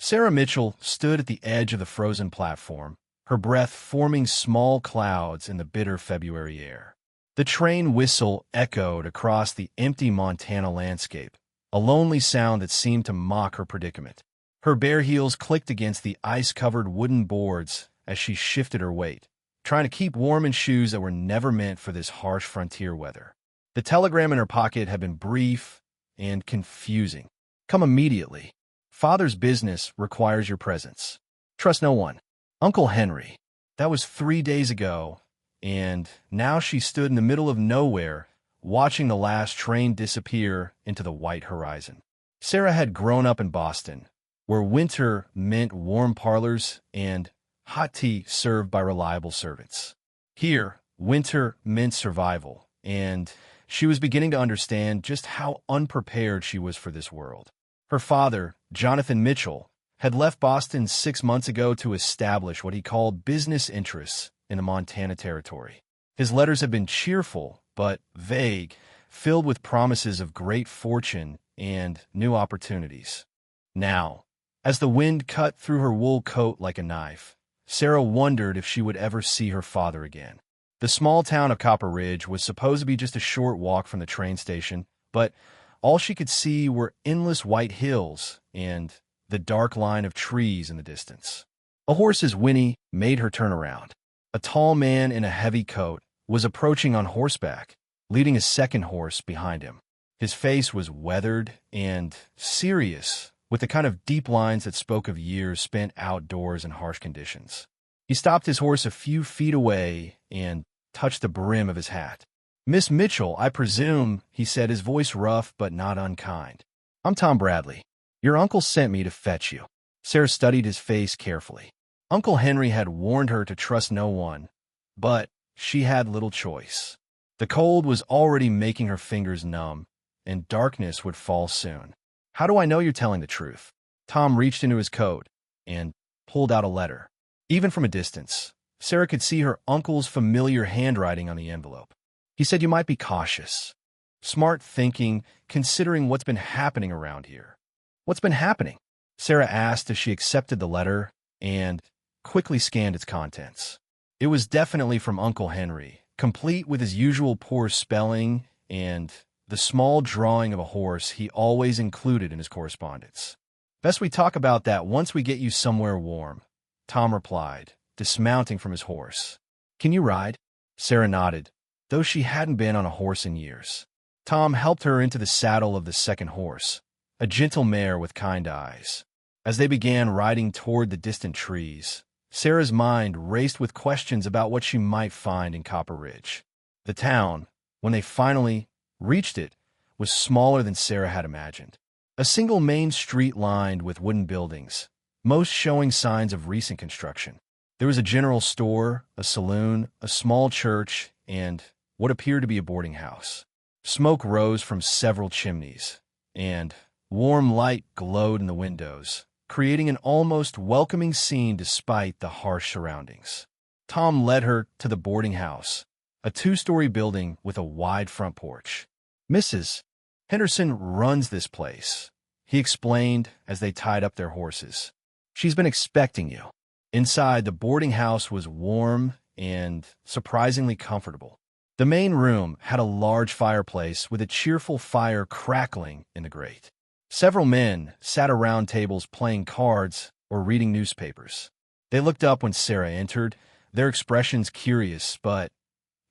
Sarah Mitchell stood at the edge of the frozen platform, her breath forming small clouds in the bitter February air. The train whistle echoed across the empty Montana landscape, a lonely sound that seemed to mock her predicament. Her bare heels clicked against the ice-covered wooden boards as she shifted her weight, trying to keep warm in shoes that were never meant for this harsh frontier weather. The telegram in her pocket had been brief and confusing. Come immediately. Father's business requires your presence. Trust no one. Uncle Henry. That was 3 days ago, and now she stood in the middle of nowhere, watching the last train disappear into the white horizon. Sarah had grown up in Boston, where winter meant warm parlors and hot tea served by reliable servants. Here, winter meant survival, and she was beginning to understand just how unprepared she was for this world. Her father, Jonathan Mitchell, had left Boston 6 months ago to establish what he called business interests in the Montana Territory. His letters had been cheerful, but vague, filled with promises of great fortune and new opportunities. Now, as the wind cut through her wool coat like a knife, Sarah wondered if she would ever see her father again. The small town of Copper Ridge was supposed to be just a short walk from the train station, but all she could see were endless white hills and the dark line of trees in the distance. A horse's whinny made her turn around. A tall man in a heavy coat was approaching on horseback, leading a second horse behind him. His face was weathered and serious, with the kind of deep lines that spoke of years spent outdoors in harsh conditions. He stopped his horse a few feet away and touched the brim of his hat. "Miss Mitchell, I presume," he said, his voice rough but not unkind. "I'm Tom Bradley. Your uncle sent me to fetch you." Sarah studied his face carefully. Uncle Henry had warned her to trust no one, but she had little choice. The cold was already making her fingers numb, and darkness would fall soon. "How do I know you're telling the truth?" Tom reached into his coat and pulled out a letter. Even from a distance, Sarah could see her uncle's familiar handwriting on the envelope. He said you might be cautious. Smart thinking, considering what's been happening around here. "What's been happening?" Sarah asked as she accepted the letter and quickly scanned its contents. It was definitely from Uncle Henry, complete with his usual poor spelling and the small drawing of a horse he always included in his correspondence. "Best we talk about that once we get you somewhere warm," Tom replied, dismounting from his horse. "Can you ride?" Sarah nodded, though she hadn't been on a horse in years. Tom helped her into the saddle of the second horse, a gentle mare with kind eyes. As they began riding toward the distant trees, Sarah's mind raced with questions about what she might find in Copper Ridge. The town, when they finally reached it, was smaller than Sarah had imagined. A single main street lined with wooden buildings, most showing signs of recent construction. There was a general store, a saloon, a small church, and what appeared to be a boarding house. Smoke rose from several chimneys, and warm light glowed in the windows, creating an almost welcoming scene despite the harsh surroundings. Tom led her to the boarding house, a 2-story building with a wide front porch. "Mrs. Henderson runs this place," he explained as they tied up their horses. "She's been expecting you." Inside, the boarding house was warm and surprisingly comfortable. The main room had a large fireplace with a cheerful fire crackling in the grate. Several men sat around tables playing cards or reading newspapers. They looked up when Sarah entered, their expressions curious but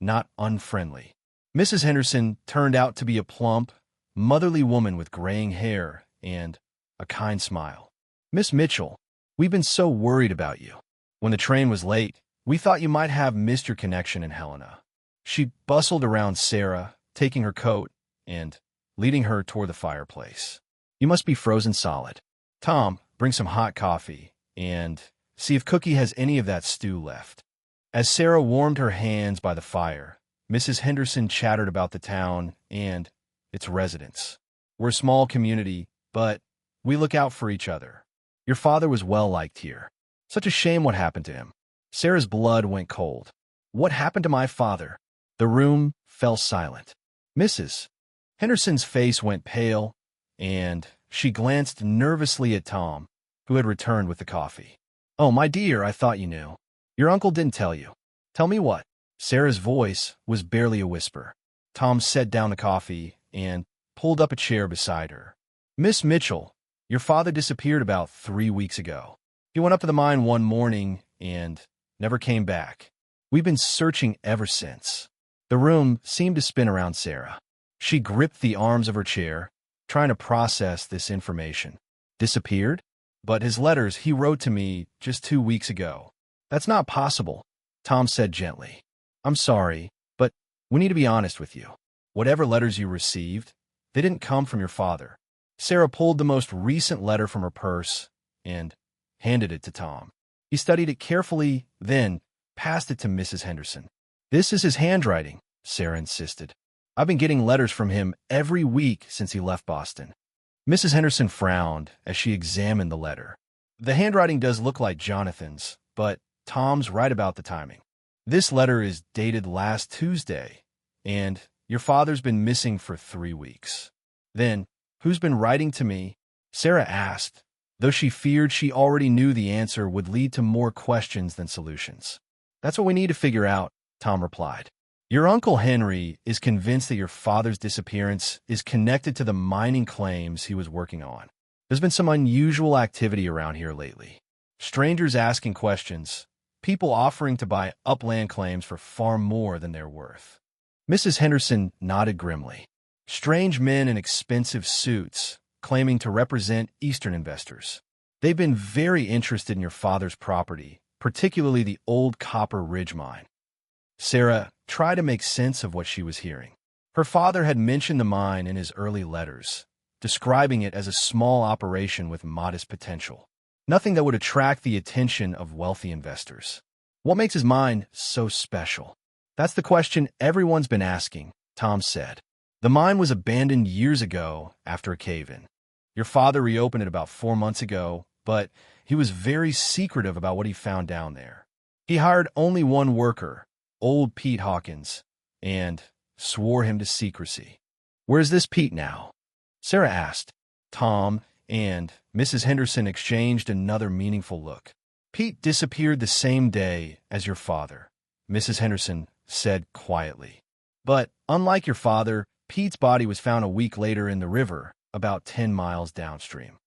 not unfriendly. Mrs. Henderson turned out to be a plump, motherly woman with graying hair and a kind smile. "Miss Mitchell, we've been so worried about you. When the train was late, we thought you might have missed your connection in Helena." She bustled around Sarah, taking her coat and leading her toward the fireplace. "You must be frozen solid. Tom, bring some hot coffee, and see if Cookie has any of that stew left." As Sarah warmed her hands by the fire, Mrs. Henderson chattered about the town and its residents. "We're a small community, but we look out for each other. Your father was well-liked here. Such a shame what happened to him." Sarah's blood went cold. "What happened to my father?" The room fell silent. Mrs. Henderson's face went pale, and she glanced nervously at Tom, who had returned with the coffee. "Oh, my dear, I thought you knew. Your uncle didn't tell you." "Tell me what?" Sarah's voice was barely a whisper. Tom set down the coffee and pulled up a chair beside her. "Miss Mitchell, your father disappeared about 3 weeks ago. He went up to the mine one morning and never came back. We've been searching ever since." The room seemed to spin around Sarah. She gripped the arms of her chair, trying to process this information. Disappeared? But his letters he wrote to me just 2 weeks ago. "That's not possible," Tom said gently. "I'm sorry, but we need to be honest with you. Whatever letters you received, they didn't come from your father." Sarah pulled the most recent letter from her purse and handed it to Tom. He studied it carefully, then passed it to Mrs. Henderson. "This is his handwriting," Sarah insisted. "I've been getting letters from him every week since he left Boston." Mrs. Henderson frowned as she examined the letter. "The handwriting does look like Jonathan's, but Tom's right about the timing. This letter is dated last Tuesday, and your father's been missing for 3 weeks." "Then, who's been writing to me?" Sarah asked, though she feared she already knew the answer would lead to more questions than solutions. "That's what we need to figure out," Tom replied. "Your Uncle Henry is convinced that your father's disappearance is connected to the mining claims he was working on. There's been some unusual activity around here lately. Strangers asking questions, people offering to buy upland claims for far more than they're worth." Mrs. Henderson nodded grimly. "Strange men in expensive suits, claiming to represent Eastern investors. They've been very interested in your father's property, particularly the old Copper Ridge mine." Sarah tried to make sense of what she was hearing. Her father had mentioned the mine in his early letters, describing it as a small operation with modest potential. Nothing that would attract the attention of wealthy investors. What makes his mine so special? "That's the question everyone's been asking," Tom said. "The mine was abandoned years ago after a cave-in. Your father reopened it about 4 months ago, but he was very secretive about what he found down there. He hired only one worker, old Pete Hawkins, and swore him to secrecy." "Where's this Pete now?" Sarah asked. Tom and Mrs. Henderson exchanged another meaningful look. "Pete disappeared the same day as your father," Mrs. Henderson said quietly. "But unlike your father, Pete's body was found a week later in the river, about 10 miles downstream."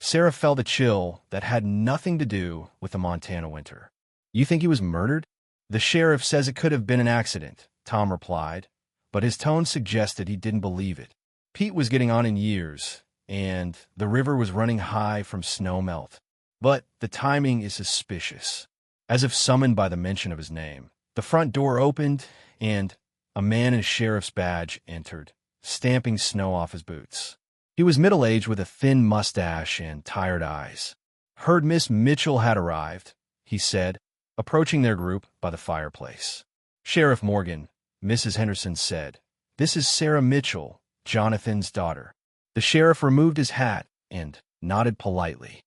Sarah felt a chill that had nothing to do with the Montana winter. "You think he was murdered?" "The sheriff says it could have been an accident," Tom replied, but his tone suggested he didn't believe it. Pete was getting on in years, and the river was running high from snow melt. But the timing is suspicious. As if summoned by the mention of his name, the front door opened, and a man in a sheriff's badge entered, stamping snow off his boots. He was middle-aged with a thin mustache and tired eyes. "Heard Miss Mitchell had arrived," he said, approaching their group by the fireplace. "Sheriff Morgan," Mrs. Henderson said. "This is Sarah Mitchell, Jonathan's daughter." The sheriff removed his hat and nodded politely.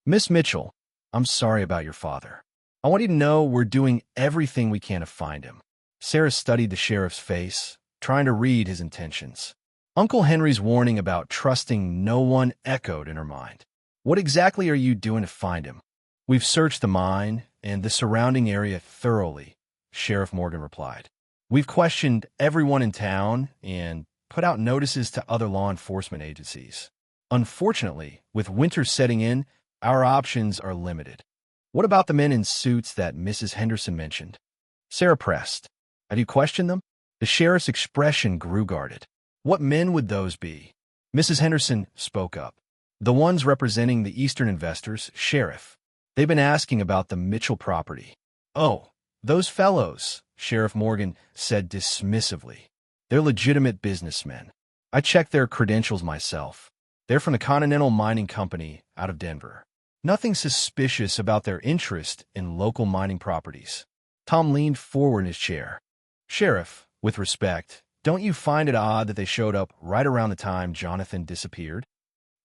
"Miss Mitchell, I'm sorry about your father. I want you to know we're doing everything we can to find him." Sarah studied the sheriff's face, trying to read his intentions. Uncle Henry's warning about trusting no one echoed in her mind. "What exactly are you doing to find him?" "We've searched the mine and the surrounding area thoroughly," Sheriff Morgan replied. "We've questioned everyone in town and put out notices to other law enforcement agencies. Unfortunately, with winter setting in, our options are limited." "What about the men in suits that Mrs. Henderson mentioned?" Sarah pressed. "Have you questioned them?" The sheriff's expression grew guarded. "What men would those be?" Mrs. Henderson spoke up. "The ones representing the Eastern investors, Sheriff. They've been asking about the Mitchell property." "Oh, those fellows," Sheriff Morgan said dismissively. "They're legitimate businessmen. I checked their credentials myself. They're from the Continental Mining Company out of Denver. Nothing suspicious about their interest in local mining properties." Tom leaned forward in his chair. "Sheriff, with respect, don't you find it odd that they showed up right around the time Jonathan disappeared?"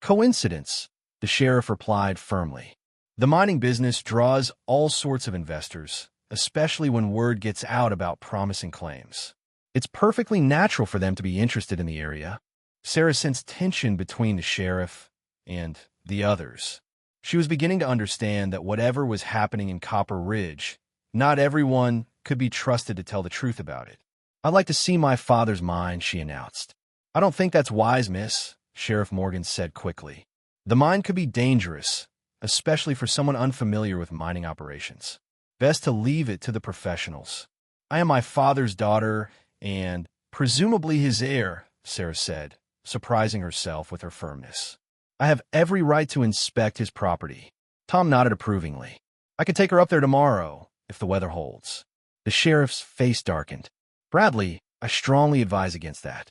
"Coincidence," the sheriff replied firmly. "The mining business draws all sorts of investors, especially when word gets out about promising claims. It's perfectly natural for them to be interested in the area." Sarah sensed tension between the sheriff and the others. She was beginning to understand that whatever was happening in Copper Ridge, not everyone could be trusted to tell the truth about it. "I'd like to see my father's mine," she announced. "I don't think that's wise, miss," Sheriff Morgan said quickly. "The mine could be dangerous, especially for someone unfamiliar with mining operations. Best to leave it to the professionals." "I am my father's daughter and presumably his heir," Sarah said, surprising herself with her firmness. "I have every right to inspect his property." Tom nodded approvingly. "I could take her up there tomorrow, if the weather holds." The sheriff's face darkened. "Bradley, I strongly advise against that.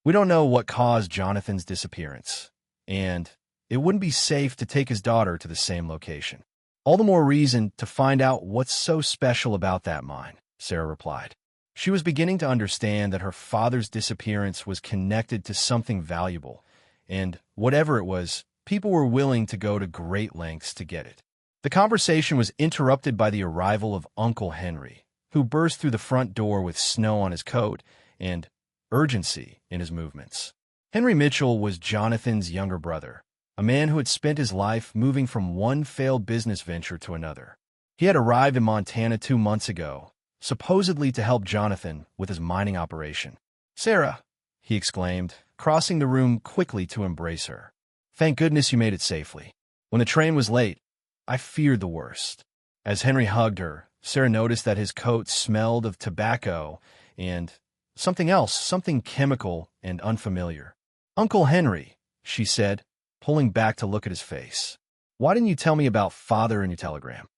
We don't know what caused Jonathan's disappearance, and it wouldn't be safe to take his daughter to the same location." "All the more reason to find out what's so special about that mine," Sarah replied. She was beginning to understand that her father's disappearance was connected to something valuable, and whatever it was, people were willing to go to great lengths to get it. The conversation was interrupted by the arrival of Uncle Henry, who burst through the front door with snow on his coat and urgency in his movements. Henry Mitchell was Jonathan's younger brother, a man who had spent his life moving from one failed business venture to another. He had arrived in Montana 2 months ago, supposedly to help Jonathan with his mining operation. "Sarah," he exclaimed, crossing the room quickly to embrace her. "Thank goodness you made it safely. When the train was late, I feared the worst." As Henry hugged her, Sarah noticed that his coat smelled of tobacco and something else, something chemical and unfamiliar. "Uncle Henry," she said, pulling back to look at his face. "Why didn't you tell me about Father in your telegram?"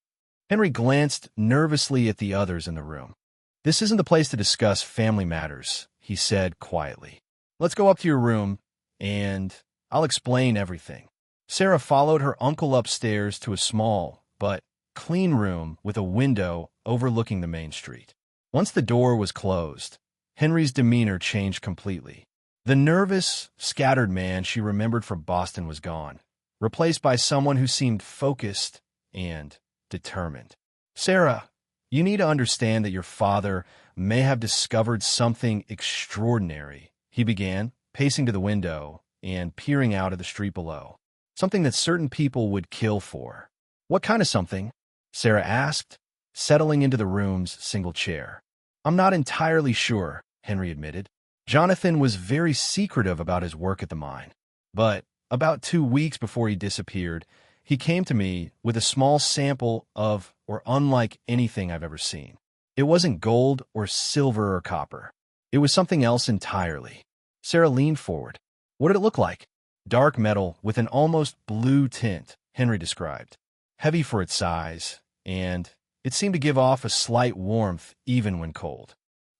Henry glanced nervously at the others in the room. "This isn't the place to discuss family matters," he said quietly. "Let's go up to your room, and I'll explain everything." Sarah followed her uncle upstairs to a small but clean room with a window overlooking the main street. Once the door was closed, Henry's demeanor changed completely. The nervous, scattered man she remembered from Boston was gone, replaced by someone who seemed focused and determined. "Sarah, you need to understand that your father may have discovered something extraordinary," he began, pacing to the window and peering out at the street below. "Something that certain people would kill for." "What kind of something?" Sarah asked, settling into the room's single chair. "I'm not entirely sure," Henry admitted. "Jonathan was very secretive about his work at the mine. But about 2 weeks before he disappeared, he came to me with a small sample of or unlike anything I've ever seen. It wasn't gold or silver or copper. It was something else entirely." Sarah leaned forward. "What did it look like?" "Dark metal with an almost blue tint," Henry described. "Heavy for its size, and it seemed to give off a slight warmth even when cold.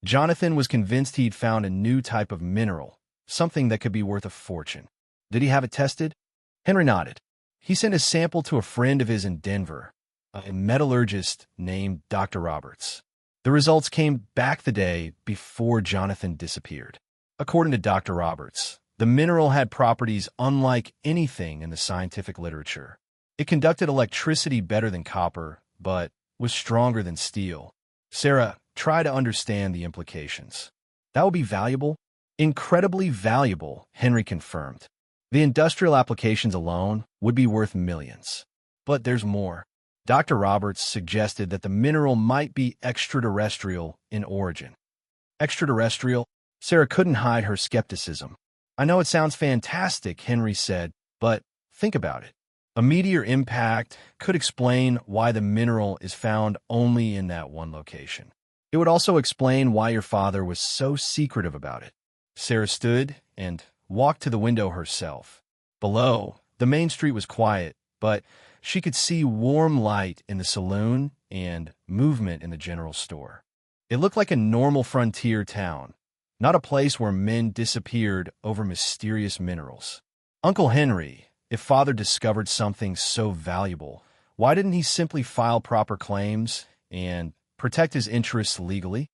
Jonathan was convinced he'd found a new type of mineral, something that could be worth a fortune." "Did he have it tested?" Henry nodded. "He sent a sample to a friend of his in Denver, a metallurgist named Dr. Roberts. The results came back the day before Jonathan disappeared. According to Dr. Roberts, the mineral had properties unlike anything in the scientific literature. It conducted electricity better than copper, but was stronger than steel." "Sarah, try to understand the implications." "That would be valuable?" "Incredibly valuable," Henry confirmed. "The industrial applications alone would be worth millions. But there's more. Dr. Roberts suggested that the mineral might be extraterrestrial in origin." "Extraterrestrial?" Sarah couldn't hide her skepticism. "I know it sounds fantastic," Henry said, "but think about it. A meteor impact could explain why the mineral is found only in that one location. It would also explain why your father was so secretive about it." Sarah stood and walked to the window herself. Below, the main street was quiet, but she could see warm light in the saloon and movement in the general store. It looked like a normal frontier town, not a place where men disappeared over mysterious minerals. "Uncle Henry, if Father discovered something so valuable, why didn't he simply file proper claims and protect his interests legally?"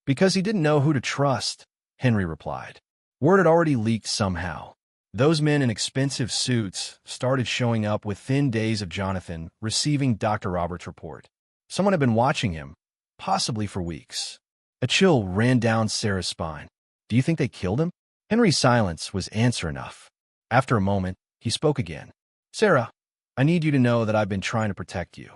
"Because he didn't know who to trust," Henry replied. "Word had already leaked somehow. Those men in expensive suits started showing up within days of Jonathan receiving Dr. Roberts' report. Someone had been watching him, possibly for weeks." A chill ran down Sarah's spine. "Do you think they killed him?" Henry's silence was answer enough. After a moment, he spoke again. "Sarah, I need you to know that I've been trying to protect you.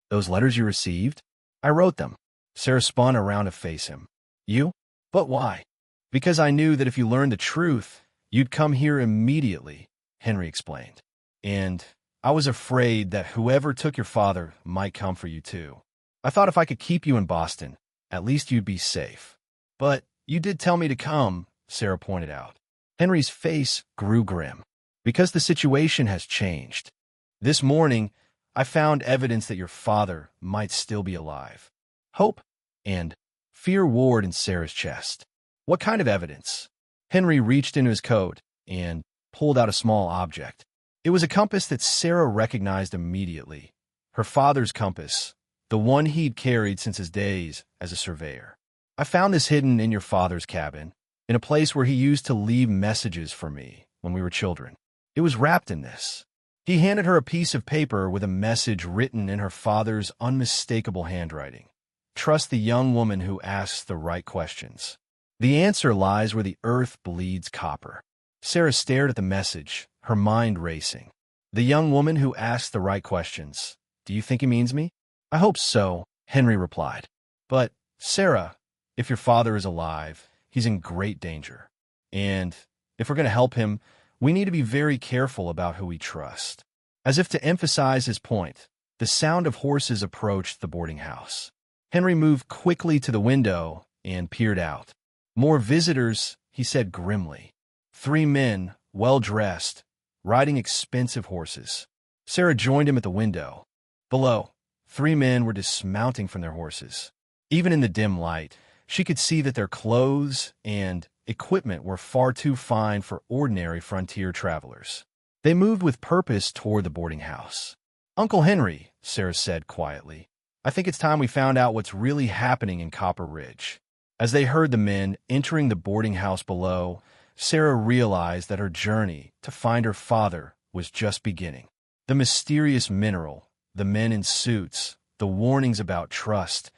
Those letters you received? I wrote them. Sarah spun around to face him. You? But why? Because I knew that if you learned the truth, you'd come here immediately, Henry explained. And I was afraid that whoever took your father might come for you too. I thought if I could keep you in Boston, at least you'd be safe. But you did tell me to come, Sarah pointed out. Henry's face grew grim. Because the situation has changed. This morning, I found evidence that your father might still be alive. Hope and fear warred in Sarah's chest. What kind of evidence? Henry reached into his coat and pulled out a small object. It was a compass that Sarah recognized immediately. Her father's compass, the one he'd carried since his days as a surveyor. I found this hidden in your father's cabin, in a place where he used to leave messages for me when we were children. It was wrapped in this. He handed her a piece of paper with a message written in her father's unmistakable handwriting. Trust the young woman who asks the right questions. The answer lies where the earth bleeds copper. Sarah stared at the message, her mind racing. The young woman who asks the right questions. Do you think he means me? I hope so, Henry replied. But, Sarah, if your father is alive, he's in great danger. And if we're going to help him, we need to be very careful about who we trust. As if to emphasize his point, the sound of horses approached the boarding house. Henry moved quickly to the window and peered out. More visitors, he said grimly. 3 men, well-dressed, riding expensive horses. Sarah joined him at the window. Below, 3 men were dismounting from their horses. Even in the dim light, she could see that their clothes and equipment were far too fine for ordinary frontier travelers. They moved with purpose toward the boarding house. Uncle Henry, Sarah said quietly, I think it's time we found out what's really happening in Copper Ridge. As they heard the men entering the boarding house below, Sarah realized that her journey to find her father was just beginning. The mysterious mineral, the men in suits, the warnings about trust,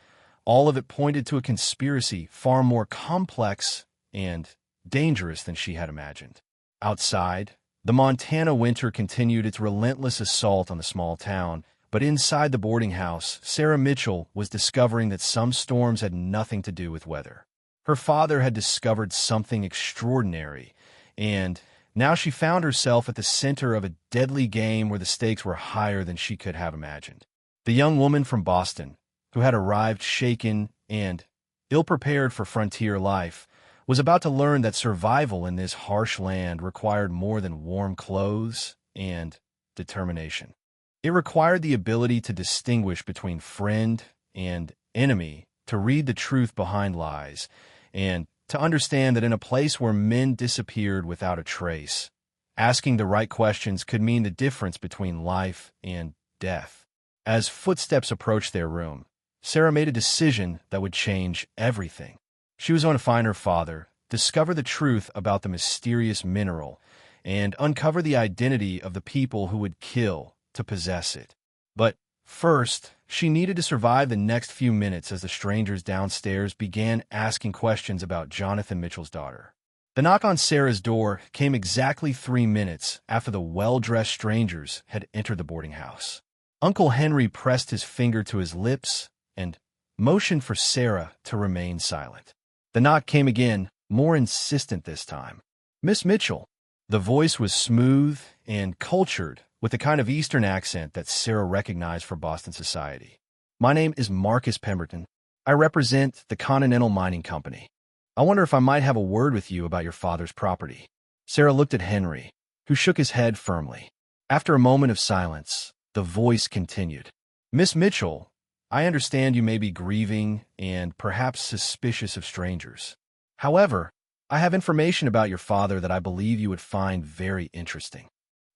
all of it pointed to a conspiracy far more complex and dangerous than she had imagined. Outside, the Montana winter continued its relentless assault on the small town, but inside the boarding house, Sarah Mitchell was discovering that some storms had nothing to do with weather. Her father had discovered something extraordinary, and now she found herself at the center of a deadly game where the stakes were higher than she could have imagined. The young woman from Boston, who had arrived shaken and ill-prepared for frontier life, was about to learn that survival in this harsh land required more than warm clothes and determination. It required the ability to distinguish between friend and enemy, to read the truth behind lies, and to understand that in a place where men disappeared without a trace, asking the right questions could mean the difference between life and death. As footsteps approached their room, Sarah made a decision that would change everything. She was going to find her father, discover the truth about the mysterious mineral, and uncover the identity of the people who would kill to possess it. But first, she needed to survive the next few minutes as the strangers downstairs began asking questions about Jonathan Mitchell's daughter. The knock on Sarah's door came exactly 3 minutes after the well-dressed strangers had entered the boarding house. Uncle Henry pressed his finger to his lips and motioned for Sarah to remain silent. The knock came again, more insistent this time. Miss Mitchell. The voice was smooth and cultured, with the kind of Eastern accent that Sarah recognized for Boston society. My name is Marcus Pemberton. I represent the Continental Mining Company. I wonder if I might have a word with you about your father's property. Sarah looked at Henry, who shook his head firmly. After a moment of silence, the voice continued. Miss Mitchell, I understand you may be grieving and perhaps suspicious of strangers. However, I have information about your father that I believe you would find very interesting.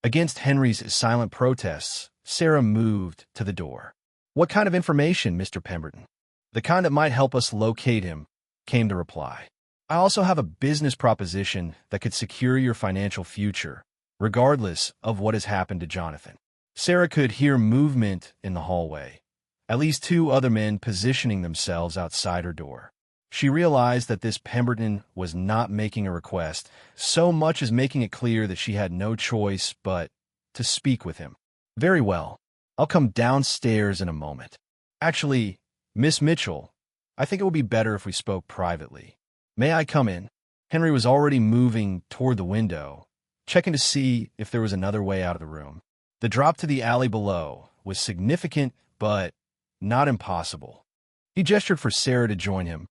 Against Henry's silent protests, Sarah moved to the door. What kind of information, Mr. Pemberton? The kind that might help us locate him, came the reply. I also have a business proposition that could secure your financial future, regardless of what has happened to Jonathan. Sarah could hear movement in the hallway, at least 2 other men positioning themselves outside her door. She realized that this Pemberton was not making a request, so much as making it clear that she had no choice but to speak with him. Very well. I'll come downstairs in a moment. Actually, Miss Mitchell, I think it would be better if we spoke privately. May I come in? Henry was already moving toward the window, checking to see if there was another way out of the room. The drop to the alley below was significant, but not impossible. He gestured for Sarah to join him,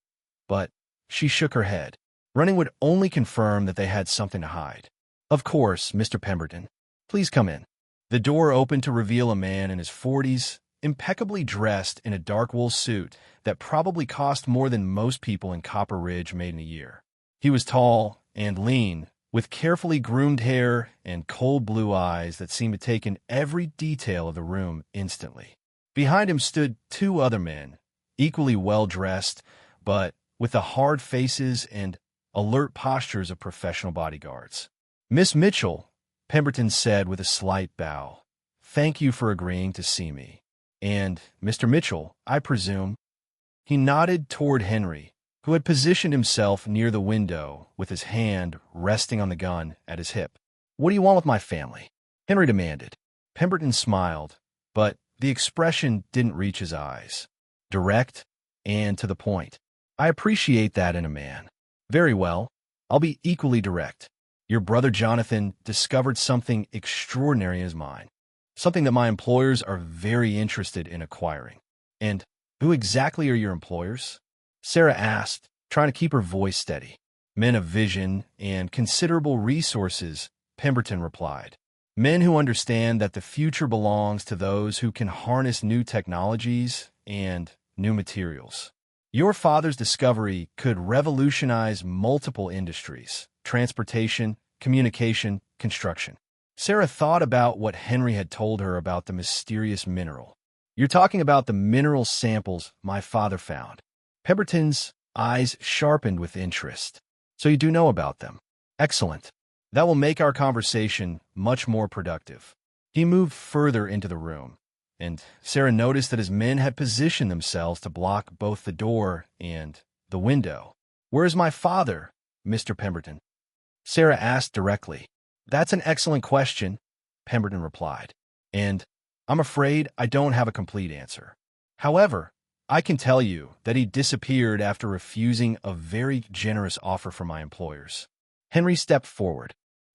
but she shook her head. Running would only confirm that they had something to hide. Of course, Mr. Pemberton. Please come in. The door opened to reveal a man in his 40s, impeccably dressed in a dark wool suit that probably cost more than most people in Copper Ridge made in a year. He was tall and lean, with carefully groomed hair and cold blue eyes that seemed to take in every detail of the room instantly. Behind him stood two other men, equally well-dressed, but with the hard faces and alert postures of professional bodyguards. Miss Mitchell, Pemberton said with a slight bow, "Thank you for agreeing to see me. And, Mr. Mitchell, I presume—" He nodded toward Henry, who had positioned himself near the window with his hand resting on the gun at his hip. "What do you want with my family?" Henry demanded. Pemberton smiled, but the expression didn't reach his eyes. Direct and to the point. "I appreciate that in a man." "Very well. I'll be equally direct. Your brother Jonathan discovered something extraordinary in his mind, something that my employers are very interested in acquiring." "And who exactly are your employers?" Sarah asked, trying to keep her voice steady. "Men of vision and considerable resources," Pemberton replied. "Men who understand that the future belongs to those who can harness new technologies and new materials. Your father's discovery could revolutionize multiple industries: transportation, communication, construction." Sarah thought about what Henry had told her about the mysterious mineral. "You're talking about the mineral samples my father found." Pemberton's eyes sharpened with interest. "So you do know about them. Excellent. That will make our conversation much more productive." He moved further into the room, and Sarah noticed that his men had positioned themselves to block both the door and the window. "Where is my father, Mr. Pemberton?" Sarah asked directly. "That's an excellent question," Pemberton replied, "and I'm afraid I don't have a complete answer. However, I can tell you that he disappeared after refusing a very generous offer from my employers." Henry stepped forward.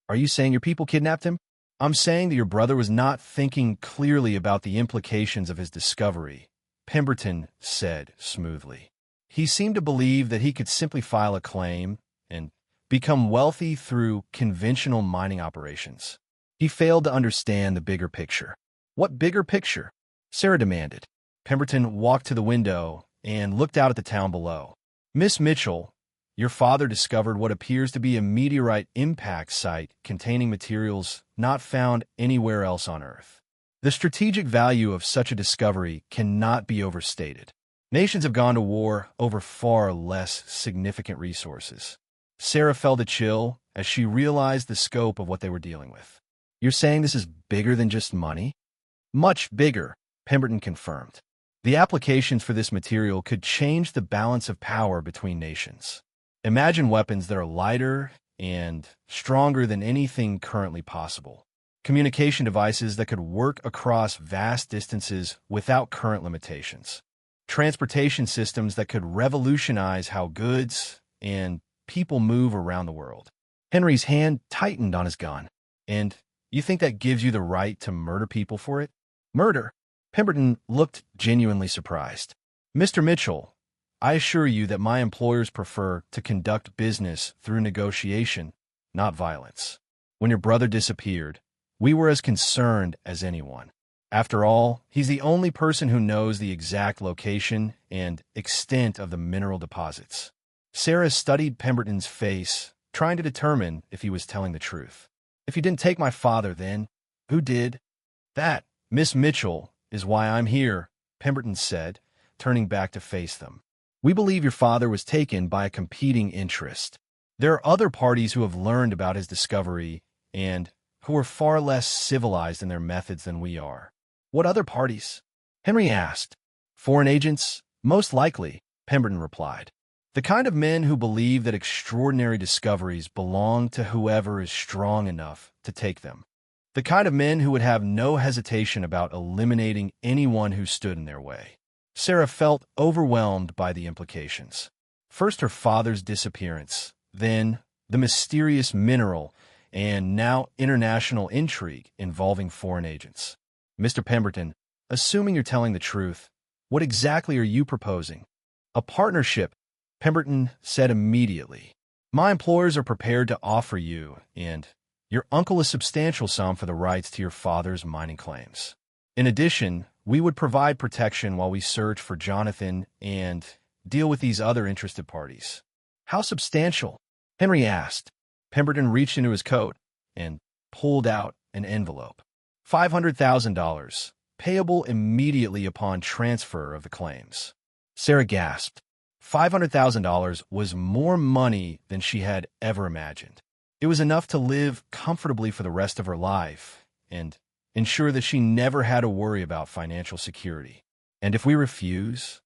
"Are you saying your people kidnapped him?" "I'm saying that your brother was not thinking clearly about the implications of his discovery," Pemberton said smoothly. "He seemed to believe that he could simply file a claim and become wealthy through conventional mining operations. He failed to understand the bigger picture." "What bigger picture?" Sarah demanded. Pemberton walked to the window and looked out at the town below. "Miss Mitchell, your father discovered what appears to be a meteorite impact site containing materials not found anywhere else on Earth. The strategic value of such a discovery cannot be overstated. Nations have gone to war over far less significant resources." Sarah felt a chill as she realized the scope of what they were dealing with. "You're saying this is bigger than just money?" "Much bigger," Pemberton confirmed. "The applications for this material could change the balance of power between nations. Imagine weapons that are lighter and stronger than anything currently possible. Communication devices that could work across vast distances without current limitations. Transportation systems that could revolutionize how goods and people move around the world." Henry's hand tightened on his gun. "And you think that gives you the right to murder people for it?" "Murder?" Pemberton looked genuinely surprised. "Mr. Mitchell, I assure you that my employers prefer to conduct business through negotiation, not violence. When your brother disappeared, we were as concerned as anyone. After all, he's the only person who knows the exact location and extent of the mineral deposits." Sarah studied Pemberton's face, trying to determine if he was telling the truth. "If you didn't take my father, then who did?" "That, Miss Mitchell, is why I'm here," Pemberton said, turning back to face them. "We believe your father was taken by a competing interest. There are other parties who have learned about his discovery and who are far less civilized in their methods than we are." "What other parties?" Henry asked. "Foreign agents, most likely," Pemberton replied. "The kind of men who believe that extraordinary discoveries belong to whoever is strong enough to take them. The kind of men who would have no hesitation about eliminating anyone who stood in their way. Sarah felt overwhelmed by the implications. First her father's disappearance, then the mysterious mineral, and now international intrigue involving foreign agents. Mr. Pemberton, assuming you're telling the truth, what exactly are you proposing? A partnership, Pemberton said immediately. My employers are prepared to offer you and your uncle a substantial sum for the rights to your father's mining claims. In addition, we would provide protection while we search for Jonathan and deal with these other interested parties. How substantial? Henry asked. Pemberton reached into his coat and pulled out an envelope. $500,000, payable immediately upon transfer of the claims. Sarah gasped. $500,000 was more money than she had ever imagined. It was enough to live comfortably for the rest of her life and ensure that she never had to worry about financial security. And if we refuse?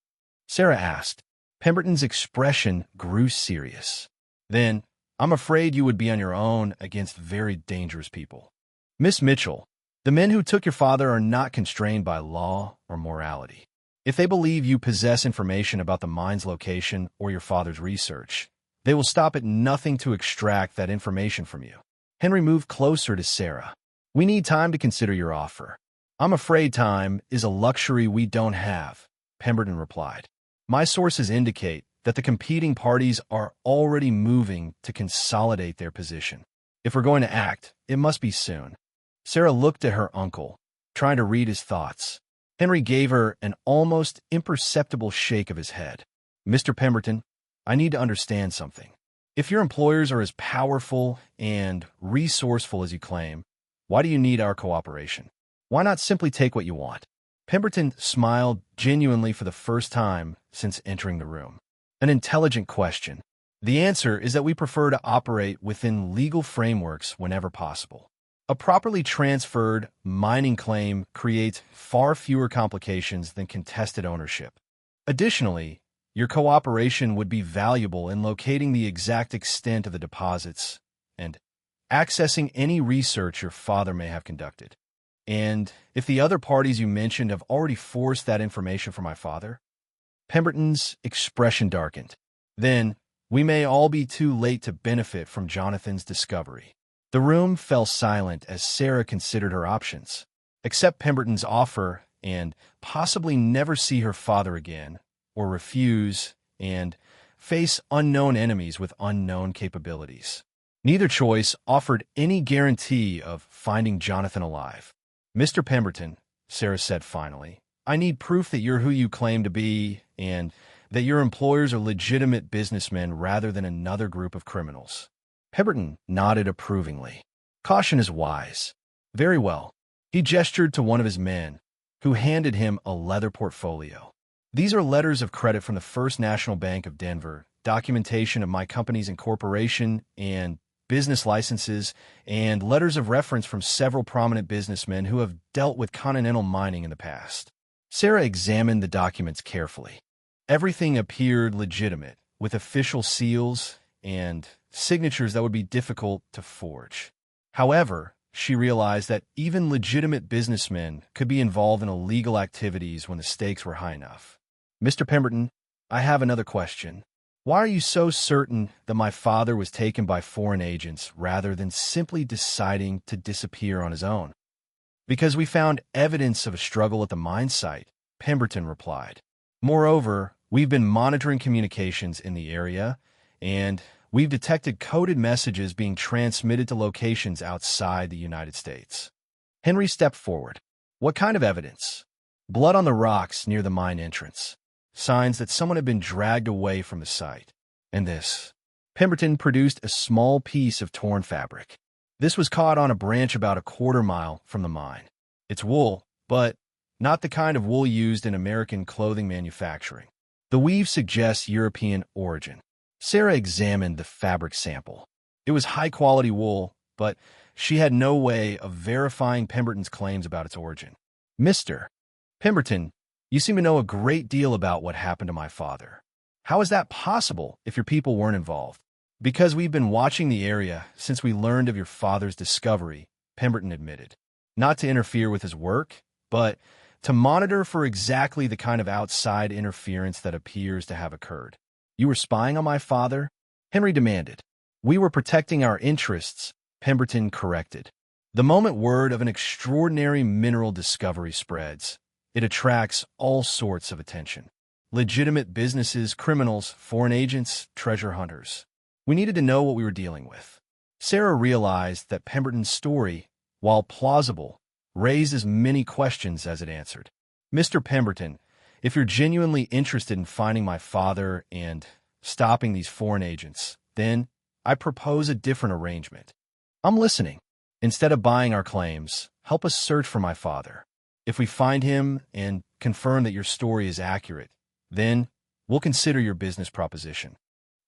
Sarah asked. Pemberton's expression grew serious. Then, I'm afraid you would be on your own against very dangerous people. Miss Mitchell, the men who took your father are not constrained by law or morality. If they believe you possess information about the mine's location or your father's research, they will stop at nothing to extract that information from you. Henry moved closer to Sarah. We need time to consider your offer. I'm afraid time is a luxury we don't have, Pemberton replied. My sources indicate that the competing parties are already moving to consolidate their position. If we're going to act, it must be soon. Sarah looked at her uncle, trying to read his thoughts. Henry gave her an almost imperceptible shake of his head. Mr. Pemberton, I need to understand something. If your employers are as powerful and resourceful as you claim, why do you need our cooperation? Why not simply take what you want? Pemberton smiled genuinely for the first time since entering the room. An intelligent question. The answer is that we prefer to operate within legal frameworks whenever possible. A properly transferred mining claim creates far fewer complications than contested ownership. Additionally, your cooperation would be valuable in locating the exact extent of the deposits and accessing any research your father may have conducted. And if the other parties you mentioned have already forced that information from my father? Pemberton's expression darkened. Then, we may all be too late to benefit from Jonathan's discovery. The room fell silent as Sarah considered her options. Accept Pemberton's offer and possibly never see her father again, or refuse and face unknown enemies with unknown capabilities. Neither choice offered any guarantee of finding Jonathan alive. Mr. Pemberton, Sarah said finally, I need proof that you're who you claim to be and that your employers are legitimate businessmen rather than another group of criminals. Pemberton nodded approvingly. Caution is wise. Very well. He gestured to one of his men, who handed him a leather portfolio. These are letters of credit from the First National Bank of Denver, documentation of my company's incorporation and business licenses, and letters of reference from several prominent businessmen who have dealt with Continental Mining in the past. Sarah examined the documents carefully. Everything appeared legitimate, with official seals and signatures that would be difficult to forge. However, she realized that even legitimate businessmen could be involved in illegal activities when the stakes were high enough. Mr. Pemberton, I have another question. Why are you so certain that my father was taken by foreign agents rather than simply deciding to disappear on his own? Because we found evidence of a struggle at the mine site, Pemberton replied. Moreover, we've been monitoring communications in the area, and we've detected coded messages being transmitted to locations outside the United States. Henry stepped forward. What kind of evidence? Blood on the rocks near the mine entrance. Signs that someone had been dragged away from the site. And this. Pemberton produced a small piece of torn fabric. This was caught on a branch about a quarter-mile from the mine. It's wool, but not the kind of wool used in American clothing manufacturing. The weave suggests European origin. Sarah examined the fabric sample. It was high-quality wool, but she had no way of verifying Pemberton's claims about its origin. Mr. Pemberton, you seem to know a great deal about what happened to my father. How is that possible if your people weren't involved? Because we've been watching the area since we learned of your father's discovery, Pemberton admitted. not to interfere with his work, but to monitor for exactly the kind of outside interference that appears to have occurred. You were spying on my father? Henry demanded. We were protecting our interests, Pemberton corrected. The moment word of an extraordinary mineral discovery spreads, it attracts all sorts of attention. Legitimate businesses, criminals, foreign agents, treasure hunters. We needed to know what we were dealing with. Sarah realized that Pemberton's story, while plausible, raised as many questions as it answered. Mr. Pemberton, if you're genuinely interested in finding my father and stopping these foreign agents, then I propose a different arrangement. I'm listening. Instead of buying our claims, help us search for my father. If we find him and confirm that your story is accurate, then we'll consider your business proposition.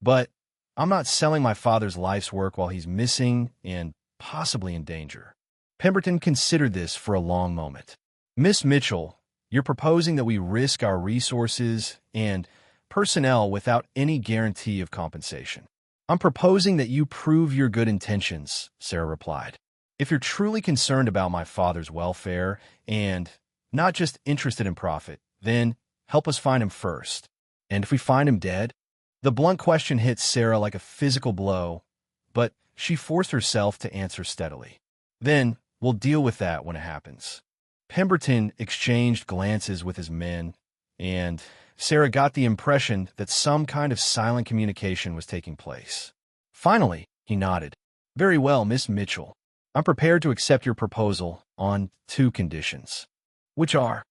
But I'm not selling my father's life's work while he's missing and possibly in danger. Pemberton considered this for a long moment. Miss Mitchell, you're proposing that we risk our resources and personnel without any guarantee of compensation. I'm proposing that you prove your good intentions, Sarah replied. If you're truly concerned about my father's welfare and not just interested in profit, then help us find him first. And if we find him dead? The blunt question hit Sarah like a physical blow, but she forced herself to answer steadily. Then we'll deal with that when it happens. Pemberton exchanged glances with his men, and Sarah got the impression that some kind of silent communication was taking place. Finally, he nodded. Very well, Miss Mitchell. I'm prepared to accept your proposal on 2 conditions, which are,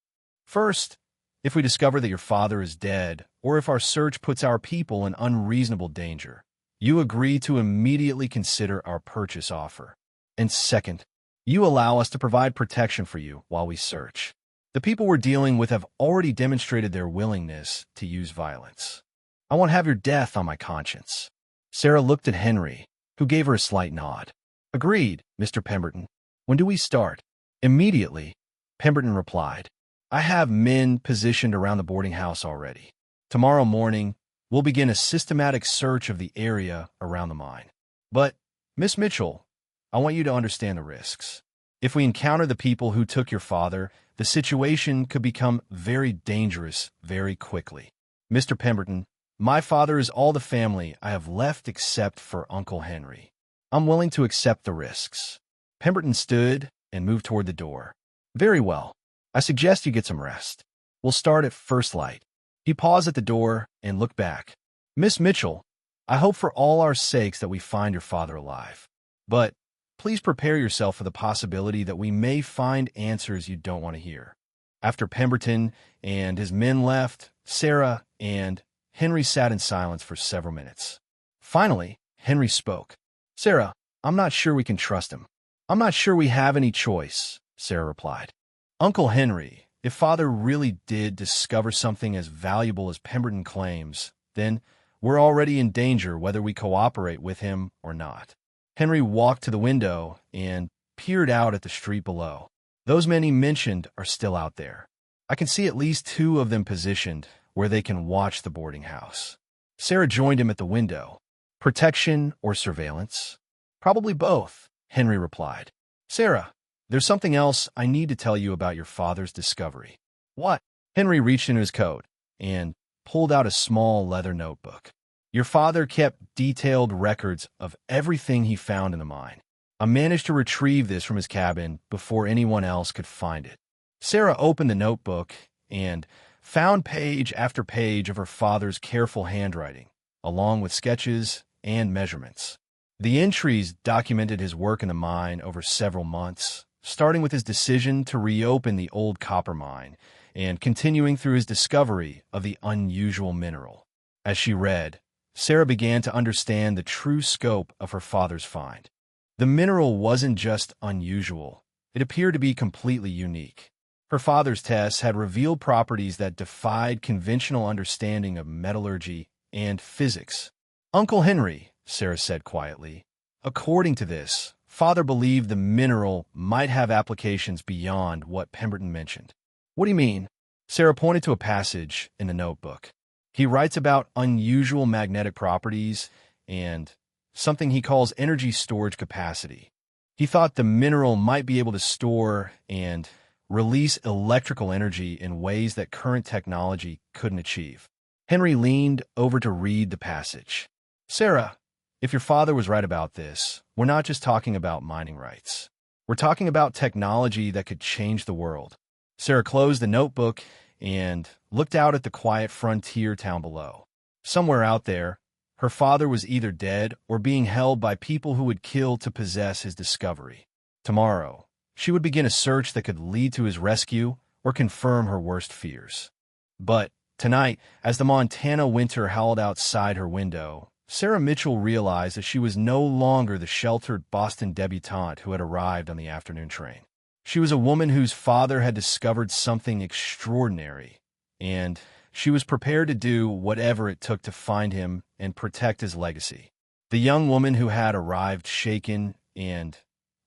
first, if we discover that your father is dead, or if our search puts our people in unreasonable danger, you agree to immediately consider our purchase offer. And second, you allow us to provide protection for you while we search. The people we're dealing with have already demonstrated their willingness to use violence. I won't have your death on my conscience. Sarah looked at Henry, who gave her a slight nod. Agreed, Mr. Pemberton. When do we start? Immediately, Pemberton replied. I have men positioned around the boarding house already. Tomorrow morning, we'll begin a systematic search of the area around the mine. But, Miss Mitchell, I want you to understand the risks. If we encounter the people who took your father, the situation could become very dangerous very quickly. Mr. Pemberton, my father is all the family I have left except for Uncle Henry. I'm willing to accept the risks. Pemberton stood and moved toward the door. Very well. I suggest you get some rest. We'll start at first light. He paused at the door and looked back. Miss Mitchell, I hope for all our sakes that we find your father alive. But please prepare yourself for the possibility that we may find answers you don't want to hear. After Pemberton and his men left, Sarah and Henry sat in silence for several minutes. Finally, Henry spoke. Sarah, I'm not sure we can trust him. I'm not sure we have any choice, Sarah replied. Uncle Henry, if father really did discover something as valuable as Pemberton claims, then we're already in danger whether we cooperate with him or not. Henry walked to the window and peered out at the street below. Those men he mentioned are still out there. I can see at least 2 of them positioned where they can watch the boarding house. Sarah joined him at the window. Protection or surveillance? Probably both, Henry replied. Sarah, there's something else I need to tell you about your father's discovery. What? Henry reached into his coat and pulled out a small leather notebook. Your father kept detailed records of everything he found in the mine. I managed to retrieve this from his cabin before anyone else could find it. Sarah opened the notebook and found page after page of her father's careful handwriting, along with sketches and measurements. The entries documented his work in the mine over several months, starting with his decision to reopen the old copper mine and continuing through his discovery of the unusual mineral. As she read, Sarah began to understand the true scope of her father's find. The mineral wasn't just unusual, it appeared to be completely unique. Her father's tests had revealed properties that defied conventional understanding of metallurgy and physics. Uncle Henry, Sarah said quietly, according to this, father believed the mineral might have applications beyond what Pemberton mentioned. What do you mean? Sarah pointed to a passage in the notebook. He writes about unusual magnetic properties and something he calls energy storage capacity. He thought the mineral might be able to store and release electrical energy in ways that current technology couldn't achieve. Henry leaned over to read the passage. Sarah, if your father was right about this, we're not just talking about mining rights. We're talking about technology that could change the world. Sarah closed the notebook and looked out at the quiet frontier town below. Somewhere out there, her father was either dead or being held by people who would kill to possess his discovery. Tomorrow, she would begin a search that could lead to his rescue or confirm her worst fears. But tonight, as the Montana winter howled outside her window, Sarah Mitchell realized that she was no longer the sheltered Boston debutante who had arrived on the afternoon train. She was a woman whose father had discovered something extraordinary, and she was prepared to do whatever it took to find him and protect his legacy. The young woman who had arrived shaken and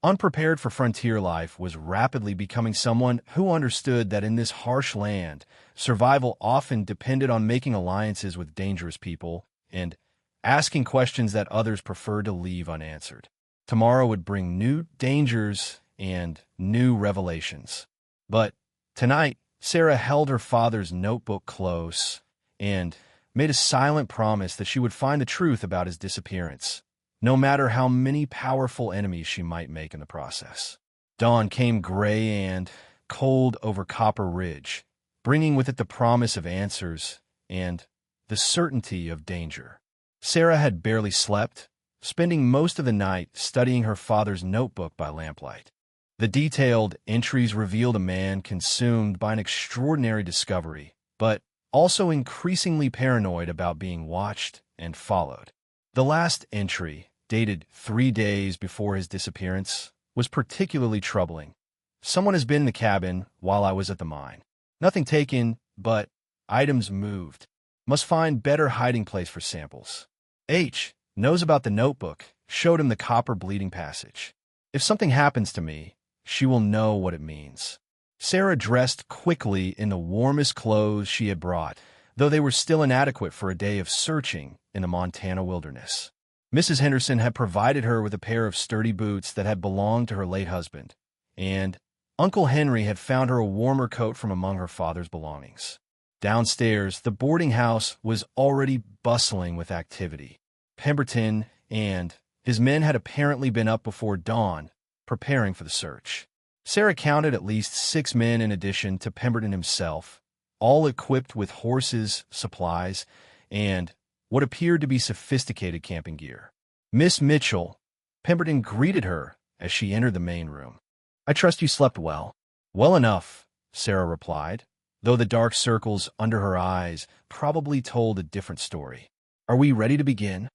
unprepared for frontier life was rapidly becoming someone who understood that in this harsh land, survival often depended on making alliances with dangerous people and asking questions that others preferred to leave unanswered. Tomorrow would bring new dangers and new revelations. But tonight, Sarah held her father's notebook close and made a silent promise that she would find the truth about his disappearance, no matter how many powerful enemies she might make in the process. Dawn came gray and cold over Copper Ridge, bringing with it the promise of answers and the certainty of danger. Sarah had barely slept, spending most of the night studying her father's notebook by lamplight. The detailed entries revealed a man consumed by an extraordinary discovery, but also increasingly paranoid about being watched and followed. The last entry, dated 3 days before his disappearance, was particularly troubling. Someone has been in the cabin while I was at the mine. Nothing taken, but items moved. Must find better hiding place for samples. H knows about the notebook, showed him the copper bleeding passage. If something happens to me, she will know what it means. Sarah dressed quickly in the warmest clothes she had brought, though they were still inadequate for a day of searching in the Montana wilderness. Mrs. Henderson had provided her with a pair of sturdy boots that had belonged to her late husband, and Uncle Henry had found her a warmer coat from among her father's belongings. Downstairs, the boarding house was already bustling with activity. Pemberton and his men had apparently been up before dawn, preparing for the search. Sarah counted at least 6 men in addition to Pemberton himself, all equipped with horses, supplies, and what appeared to be sophisticated camping gear. Miss Mitchell, Pemberton greeted her as she entered the main room. "I trust you slept well." "Well enough," Sarah replied, though the dark circles under her eyes probably told a different story. "Are we ready to begin?"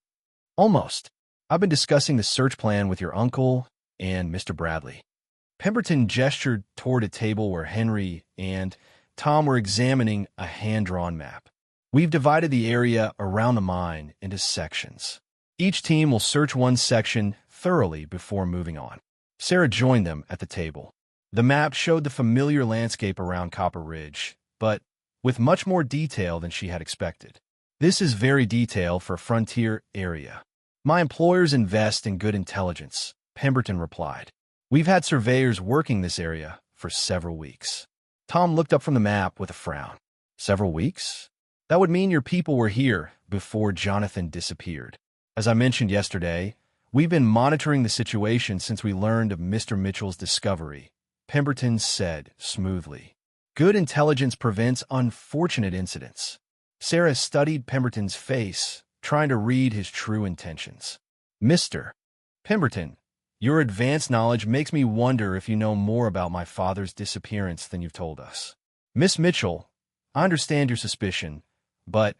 "Almost. I've been discussing the search plan with your uncle and Mr. Bradley." Pemberton gestured toward a table where Henry and Tom were examining a hand-drawn map. "We've divided the area around the mine into sections. Each team will search one section thoroughly before moving on." Sarah joined them at the table. The map showed the familiar landscape around Copper Ridge, but with much more detail than she had expected. "This is very detailed for a frontier area. My employers invest in good intelligence," Pemberton replied. "We've had surveyors working this area for several weeks." Tom looked up from the map with a frown. "Several weeks? That would mean your people were here before Jonathan disappeared. As I mentioned yesterday, we've been monitoring the situation since we learned of Mr. Mitchell's discovery," Pemberton said smoothly. "Good intelligence prevents unfortunate incidents." Sarah studied Pemberton's face, trying to read his true intentions. "Mr. Pemberton, your advanced knowledge makes me wonder if you know more about my father's disappearance than you've told us. Miss Mitchell, I understand your suspicion, but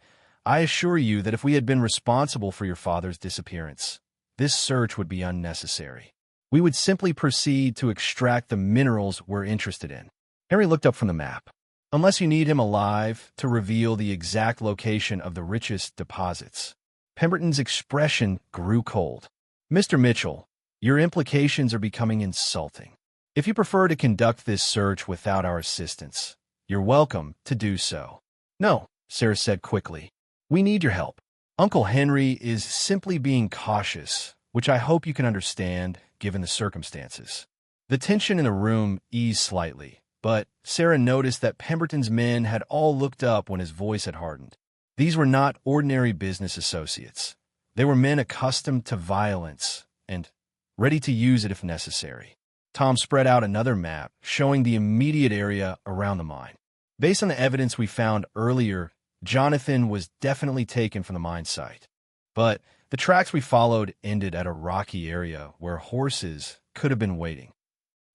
I assure you that if we had been responsible for your father's disappearance, this search would be unnecessary. We would simply proceed to extract the minerals we're interested in." Henry looked up from the map. "Unless you need him alive to reveal the exact location of the richest deposits." Pemberton's expression grew cold. "Mr. Mitchell, your implications are becoming insulting. If you prefer to conduct this search without our assistance, you're welcome to do so." "No," Sarah said quickly. "We need your help. Uncle Henry is simply being cautious which I hope you can understand given the circumstances. The tension in the room eased slightly, but Sarah noticed that Pemberton's men had all looked up when his voice had hardened. These were not ordinary business associates. They were men accustomed to violence and ready to use it if necessary. Tom spread out another map showing the immediate area around the mine. Based on the evidence we found earlier, Jonathan was definitely taken from the mine site. But the tracks we followed ended at a rocky area where horses could have been waiting.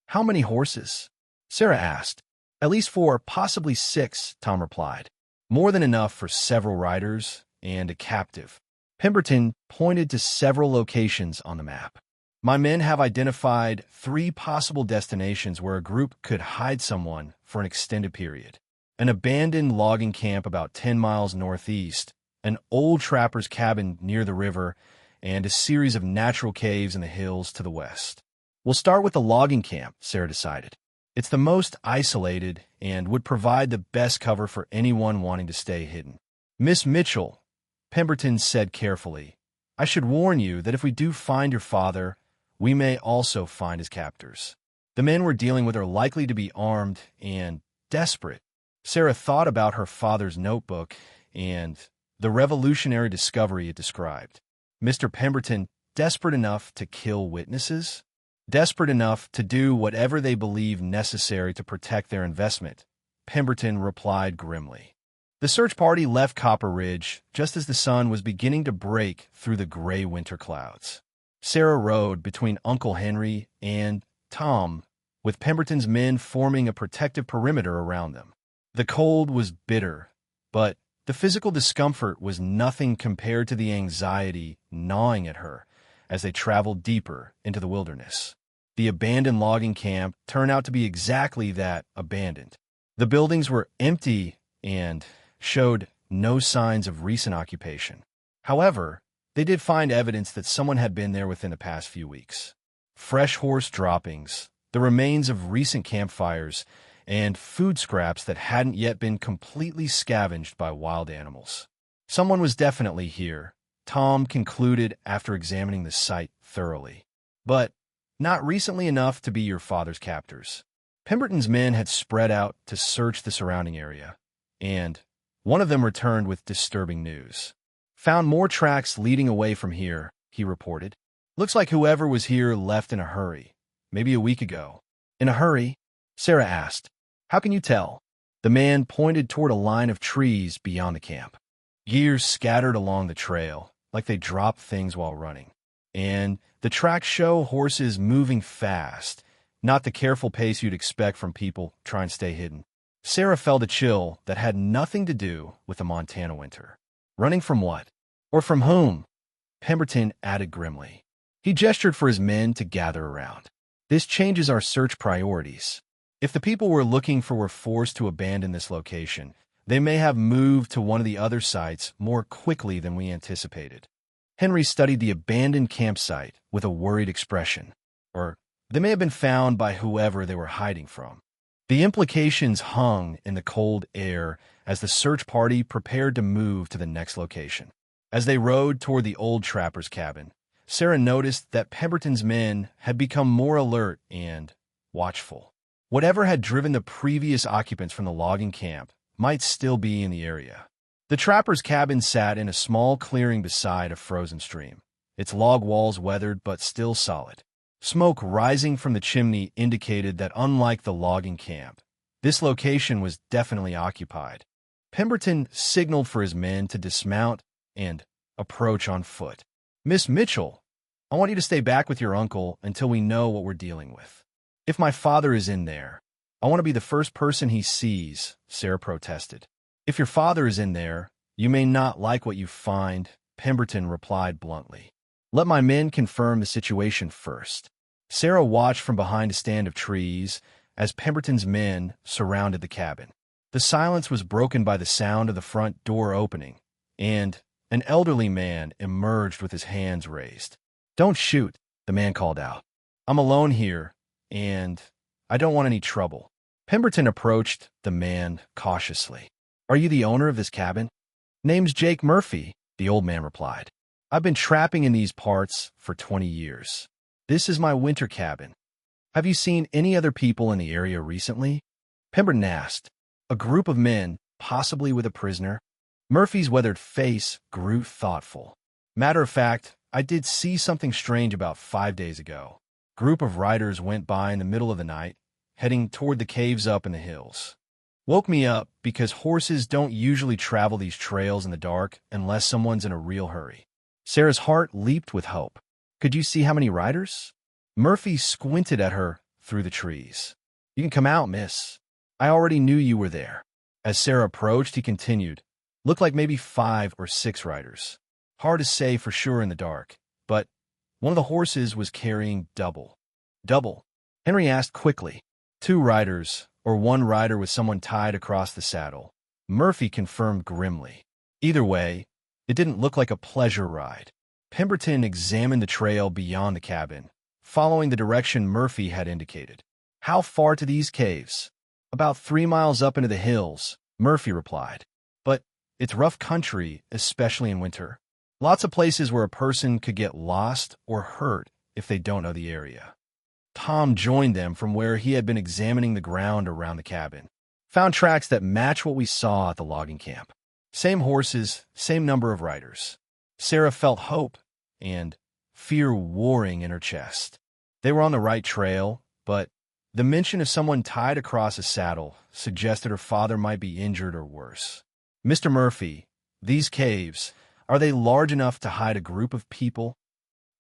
How many horses? Sarah asked. At least 4, possibly 6, Tom replied. More than enough for several riders and a captive. Pemberton pointed to several locations on the map. My men have identified 3 possible destinations where a group could hide someone for an extended period. An abandoned logging camp about 10 miles northeast, an old trapper's cabin near the river, and a series of natural caves in the hills to the west. We'll start with the logging camp, Sarah decided. It's the most isolated and would provide the best cover for anyone wanting to stay hidden. Miss Mitchell, Pemberton said carefully, I should warn you that if we do find your father, we may also find his captors. The men we're dealing with are likely to be armed and desperate. Sarah thought about her father's notebook and the revolutionary discovery it described. Mr. Pemberton, desperate enough to kill witnesses? Desperate enough to do whatever they believe necessary to protect their investment, Pemberton replied grimly. The search party left Copper Ridge just as the sun was beginning to break through the gray winter clouds. Sarah rode between Uncle Henry and Tom, with Pemberton's men forming a protective perimeter around them. The cold was bitter, but the physical discomfort was nothing compared to the anxiety gnawing at her as they traveled deeper into the wilderness. The abandoned logging camp turned out to be exactly that, abandoned. The buildings were empty and showed no signs of recent occupation. However, they did find evidence that someone had been there within the past few weeks. Fresh horse droppings, the remains of recent campfires, and food scraps that hadn't yet been completely scavenged by wild animals. Someone was definitely here, Tom concluded after examining the site thoroughly. But not recently enough to be your father's captors. Pemberton's men had spread out to search the surrounding area, and one of them returned with disturbing news. Found more tracks leading away from here, he reported. Looks like whoever was here left in a hurry, maybe a week ago. In a hurry? Sarah asked. How can you tell? The man pointed toward a line of trees beyond the camp. Gears scattered along the trail, like they dropped things while running. And the tracks show horses moving fast, not the careful pace you'd expect from people trying to stay hidden. Sarah felt a chill that had nothing to do with the Montana winter. Running from what? Or from whom? Pemberton added grimly. He gestured for his men to gather around. This changes our search priorities. If the people we're looking for were forced to abandon this location, they may have moved to one of the other sites more quickly than we anticipated. Henry studied the abandoned campsite with a worried expression. Or they may have been found by whoever they were hiding from. The implications hung in the cold air as the search party prepared to move to the next location. As they rode toward the old trapper's cabin, Sarah noticed that Pemberton's men had become more alert and watchful. Whatever had driven the previous occupants from the logging camp might still be in the area. The trapper's cabin sat in a small clearing beside a frozen stream, its log walls weathered but still solid. Smoke rising from the chimney indicated that unlike the logging camp, this location was definitely occupied. Pemberton signaled for his men to dismount and approach on foot. Miss Mitchell, I want you to stay back with your uncle until we know what we're dealing with. If my father is in there, I want to be the first person he sees, Sarah protested. If your father is in there, you may not like what you find, Pemberton replied bluntly. Let my men confirm the situation first. Sarah watched from behind a stand of trees as Pemberton's men surrounded the cabin. The silence was broken by the sound of the front door opening, and an elderly man emerged with his hands raised. Don't shoot, the man called out. I'm alone here, and I don't want any trouble. Pemberton approached the man cautiously. Are you the owner of this cabin? Name's Jake Murphy, the old man replied. I've been trapping in these parts for 20 years. This is my winter cabin. Have you seen any other people in the area recently? Pemberton asked. A group of men, possibly with a prisoner. Murphy's weathered face grew thoughtful. Matter of fact, I did see something strange about 5 days ago. Group of riders went by in the middle of the night, heading toward the caves up in the hills. Woke me up because horses don't usually travel these trails in the dark unless someone's in a real hurry. Sarah's heart leaped with hope. Could you see how many riders? Murphy squinted at her through the trees. You can come out, miss. I already knew you were there. As Sarah approached, he continued. Looked like maybe 5 or 6 riders. Hard to say for sure in the dark, but one of the horses was carrying double. Double? Henry asked quickly. 2 riders, or 1 rider with someone tied across the saddle. Murphy confirmed grimly. Either way, it didn't look like a pleasure ride. Pemberton examined the trail beyond the cabin, following the direction Murphy had indicated. How far to these caves? About 3 miles up into the hills, Murphy replied. But it's rough country, especially in winter. Lots of places where a person could get lost or hurt if they don't know the area. Tom joined them from where he had been examining the ground around the cabin. Found tracks that match what we saw at the logging camp. Same horses, same number of riders. Sarah felt hope and fear warring in her chest. They were on the right trail, but the mention of someone tied across a saddle suggested her father might be injured or worse. Mr. Murphy, these caves, are they large enough to hide a group of people?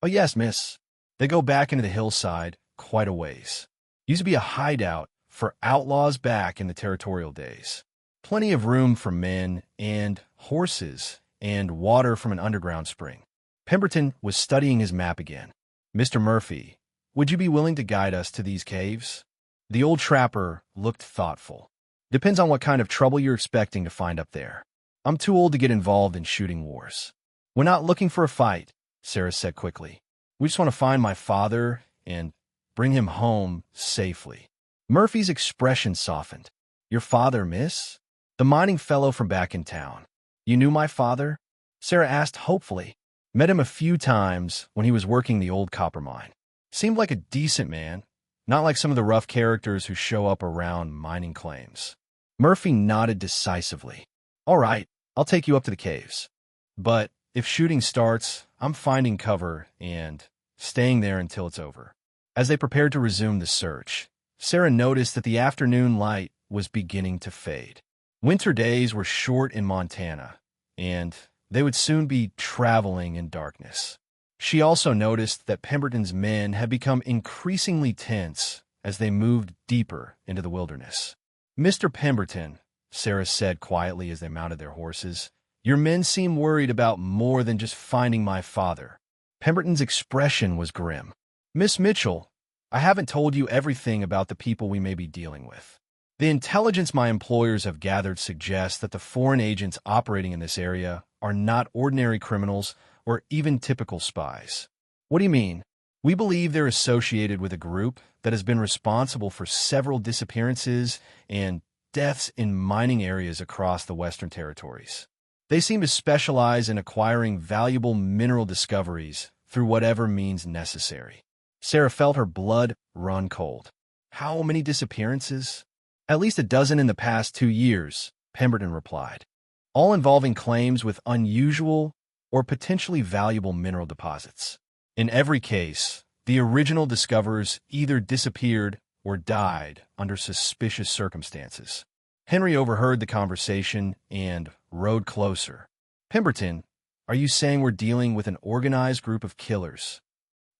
Oh, yes, miss. They go back into the hillside quite a ways. Used to be a hideout for outlaws back in the territorial days. Plenty of room for men and horses and water from an underground spring. Pemberton was studying his map again. Mr. Murphy, would you be willing to guide us to these caves? The old trapper looked thoughtful. Depends on what kind of trouble you're expecting to find up there. I'm too old to get involved in shooting wars. We're not looking for a fight, Sarah said quickly. We just want to find my father and bring him home safely. Murphy's expression softened. Your father, miss? The mining fellow from back in town. You knew my father? Sarah asked hopefully. Met him a few times when he was working the old copper mine. Seemed like a decent man, not like some of the rough characters who show up around mining claims. Murphy nodded decisively. All right, I'll take you up to the caves. But if shooting starts, I'm finding cover and staying there until it's over. As they prepared to resume the search, Sarah noticed that the afternoon light was beginning to fade. Winter days were short in Montana, and they would soon be traveling in darkness. She also noticed that Pemberton's men had become increasingly tense as they moved deeper into the wilderness. Mr. Pemberton, Sarah said quietly as they mounted their horses, your men seem worried about more than just finding my father. Pemberton's expression was grim. Miss Mitchell, I haven't told you everything about the people we may be dealing with. The intelligence my employers have gathered suggests that the foreign agents operating in this area are not ordinary criminals or even typical spies. What do you mean? We believe they're associated with a group that has been responsible for several disappearances and deaths in mining areas across the Western Territories. They seem to specialize in acquiring valuable mineral discoveries through whatever means necessary. Sarah felt her blood run cold. How many disappearances? At least a dozen in the past 2 years, Pemberton replied, all involving claims with unusual or potentially valuable mineral deposits. In every case, the original discoverers either disappeared or died under suspicious circumstances. Henry overheard the conversation and rode closer. Pemberton, are you saying we're dealing with an organized group of killers?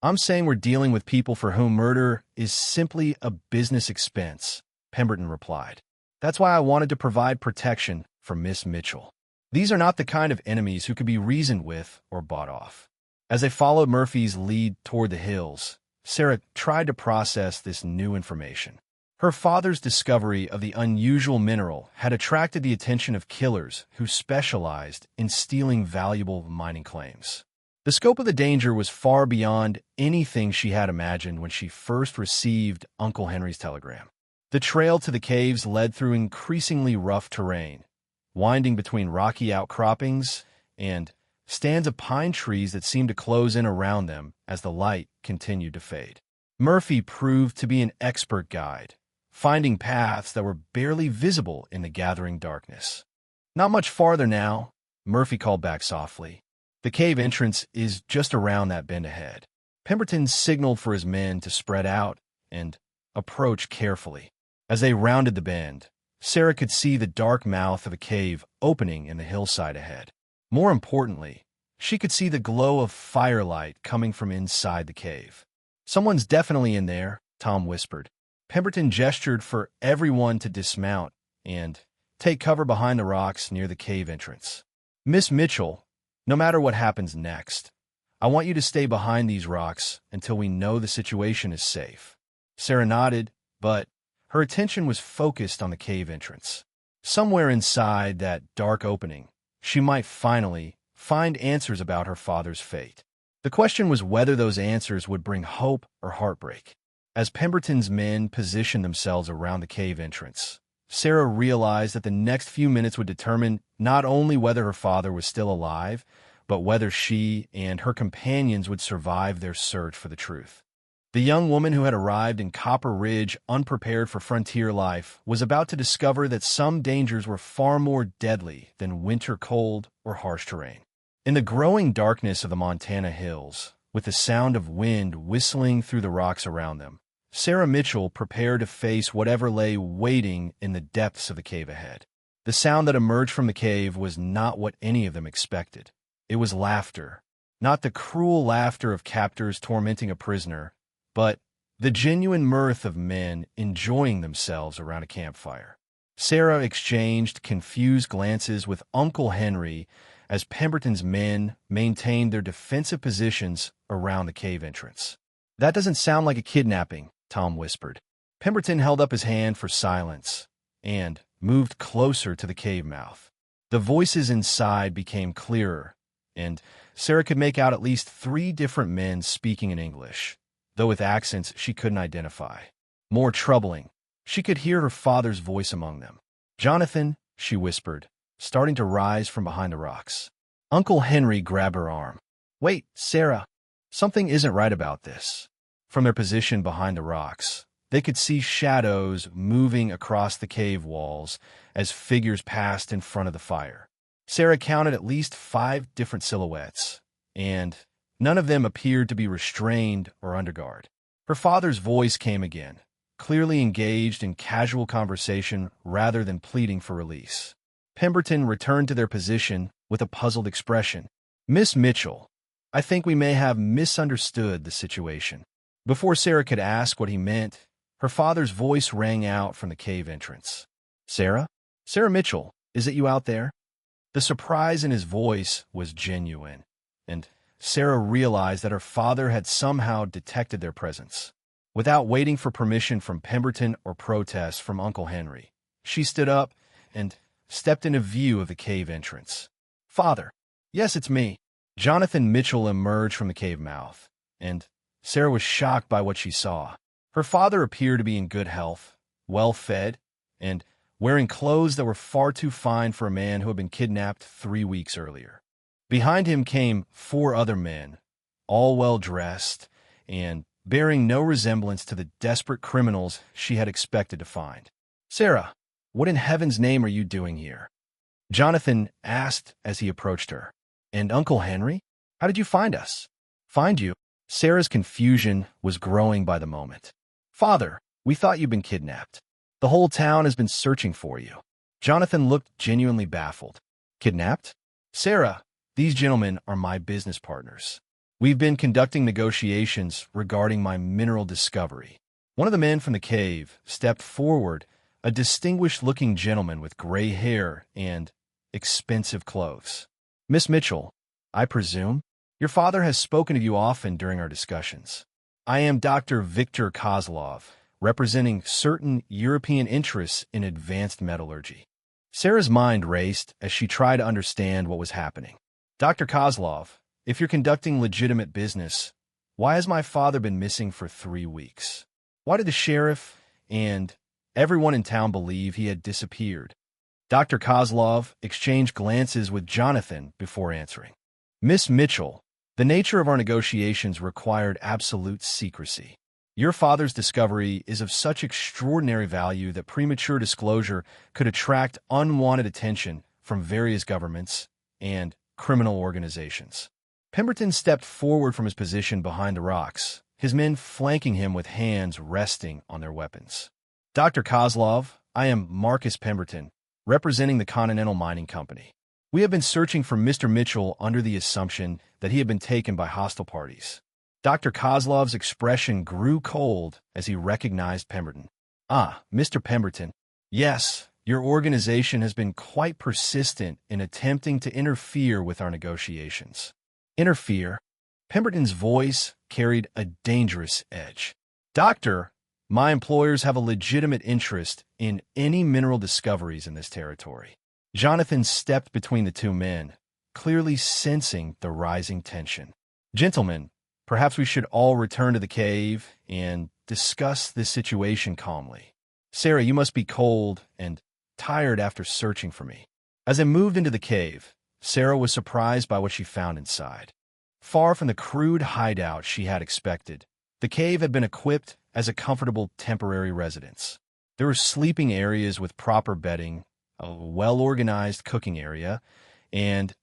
I'm saying we're dealing with people for whom murder is simply a business expense, Pemberton replied. That's why I wanted to provide protection for Miss Mitchell. These are not the kind of enemies who could be reasoned with or bought off. As they followed Murphy's lead toward the hills, Sarah tried to process this new information. Her father's discovery of the unusual mineral had attracted the attention of killers who specialized in stealing valuable mining claims. The scope of the danger was far beyond anything she had imagined when she first received Uncle Henry's telegram. The trail to the caves led through increasingly rough terrain, winding between rocky outcroppings and stands of pine trees that seemed to close in around them as the light continued to fade. Murphy proved to be an expert guide, finding paths that were barely visible in the gathering darkness. "Not much farther now," Murphy called back softly. "The cave entrance is just around that bend ahead." Pemberton signaled for his men to spread out and approach carefully. As they rounded the bend, Sarah could see the dark mouth of a cave opening in the hillside ahead. More importantly, she could see the glow of firelight coming from inside the cave. "Someone's definitely in there," Tom whispered. Pemberton gestured for everyone to dismount and take cover behind the rocks near the cave entrance. "Miss Mitchell, no matter what happens next, I want you to stay behind these rocks until we know the situation is safe." Sarah nodded, but her attention was focused on the cave entrance. Somewhere inside that dark opening, she might finally find answers about her father's fate. The question was whether those answers would bring hope or heartbreak. As Pemberton's men positioned themselves around the cave entrance, Sarah realized that the next few minutes would determine not only whether her father was still alive, but whether she and her companions would survive their search for the truth. The young woman who had arrived in Copper Ridge unprepared for frontier life was about to discover that some dangers were far more deadly than winter cold or harsh terrain. In the growing darkness of the Montana hills, with the sound of wind whistling through the rocks around them, Sarah Mitchell prepared to face whatever lay waiting in the depths of the cave ahead. The sound that emerged from the cave was not what any of them expected. It was laughter, not the cruel laughter of captors tormenting a prisoner, but the genuine mirth of men enjoying themselves around a campfire. Sarah exchanged confused glances with Uncle Henry as Pemberton's men maintained their defensive positions around the cave entrance. "That doesn't sound like a kidnapping," Tom whispered. Pemberton held up his hand for silence and moved closer to the cave mouth. The voices inside became clearer, and Sarah could make out at least 3 different men speaking in English, though with accents she couldn't identify. More troubling, she could hear her father's voice among them. "Jonathan," she whispered, starting to rise from behind the rocks. Uncle Henry grabbed her arm. "Wait, Sarah. Something isn't right about this." From their position behind the rocks, they could see shadows moving across the cave walls as figures passed in front of the fire. Sarah counted at least 5 different silhouettes, and none of them appeared to be restrained or under guard. Her father's voice came again, clearly engaged in casual conversation rather than pleading for release. Pemberton returned to their position with a puzzled expression. "Miss Mitchell, I think we may have misunderstood the situation." Before Sarah could ask what he meant, her father's voice rang out from the cave entrance. "Sarah? Sarah Mitchell, is it you out there?" The surprise in his voice was genuine, and Sarah realized that her father had somehow detected their presence. Without waiting for permission from Pemberton or protest from Uncle Henry, she stood up and stepped into view of the cave entrance. "Father." "Yes, it's me." Jonathan Mitchell emerged from the cave mouth, and Sarah was shocked by what she saw. Her father appeared to be in good health, well-fed, and wearing clothes that were far too fine for a man who had been kidnapped 3 weeks earlier. Behind him came 4 other men, all well-dressed and bearing no resemblance to the desperate criminals she had expected to find. "Sarah, what in heaven's name are you doing here?" Jonathan asked as he approached her. "And Uncle Henry? How did you find us?" "Find you?" Sarah's confusion was growing by the moment. "Father, we thought you'd been kidnapped. The whole town has been searching for you." Jonathan looked genuinely baffled. "Kidnapped?" "Sarah, these gentlemen are my business partners. We've been conducting negotiations regarding my mineral discovery." One of the men from the cave stepped forward, a distinguished-looking gentleman with gray hair and expensive clothes. "Miss Mitchell, I presume? Your father has spoken of you often during our discussions. I am Dr. Victor Kozlov, representing certain European interests in advanced metallurgy." Sarah's mind raced as she tried to understand what was happening. "Dr. Kozlov, if you're conducting legitimate business, why has my father been missing for 3 weeks? Why did the sheriff and everyone in town believe he had disappeared?" Dr. Kozlov exchanged glances with Jonathan before answering. Miss Mitchell, the nature of our negotiations required absolute secrecy. Your father's discovery is of such extraordinary value that premature disclosure could attract unwanted attention from various governments and criminal organizations. Pemberton stepped forward from his position behind the rocks, his men flanking him with hands resting on their weapons. Dr. Kozlov, I am Marcus Pemberton, representing the Continental Mining Company. We have been searching for Mr. Mitchell under the assumption that he had been taken by hostile parties. Dr. Kozlov's expression grew cold as he recognized Pemberton. Ah, Mr. Pemberton. Yes, your organization has been quite persistent in attempting to interfere with our negotiations. Interfere? Pemberton's voice carried a dangerous edge. Doctor, my employers have a legitimate interest in any mineral discoveries in this territory. Jonathan stepped between the two men, clearly sensing the rising tension. Gentlemen, perhaps we should all return to the cave and discuss this situation calmly. Sarah, you must be cold and tired after searching for me. As they moved into the cave, Sarah was surprised by what she found inside. Far from the crude hideout she had expected, the cave had been equipped as a comfortable temporary residence. There were sleeping areas with proper bedding, a well-organized cooking area, and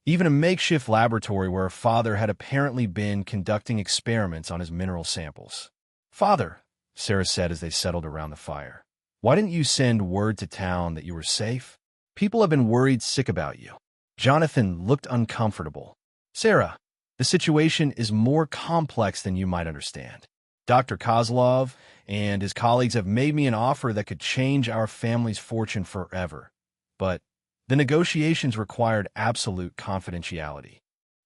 even a makeshift laboratory where her father had apparently been conducting experiments on his mineral samples. Father, Sarah said as they settled around the fire, why didn't you send word to town that you were safe? People have been worried sick about you. Jonathan looked uncomfortable. Sarah, the situation is more complex than you might understand. Dr. Kozlov and his colleagues have made me an offer that could change our family's fortune forever. But the negotiations required absolute confidentiality.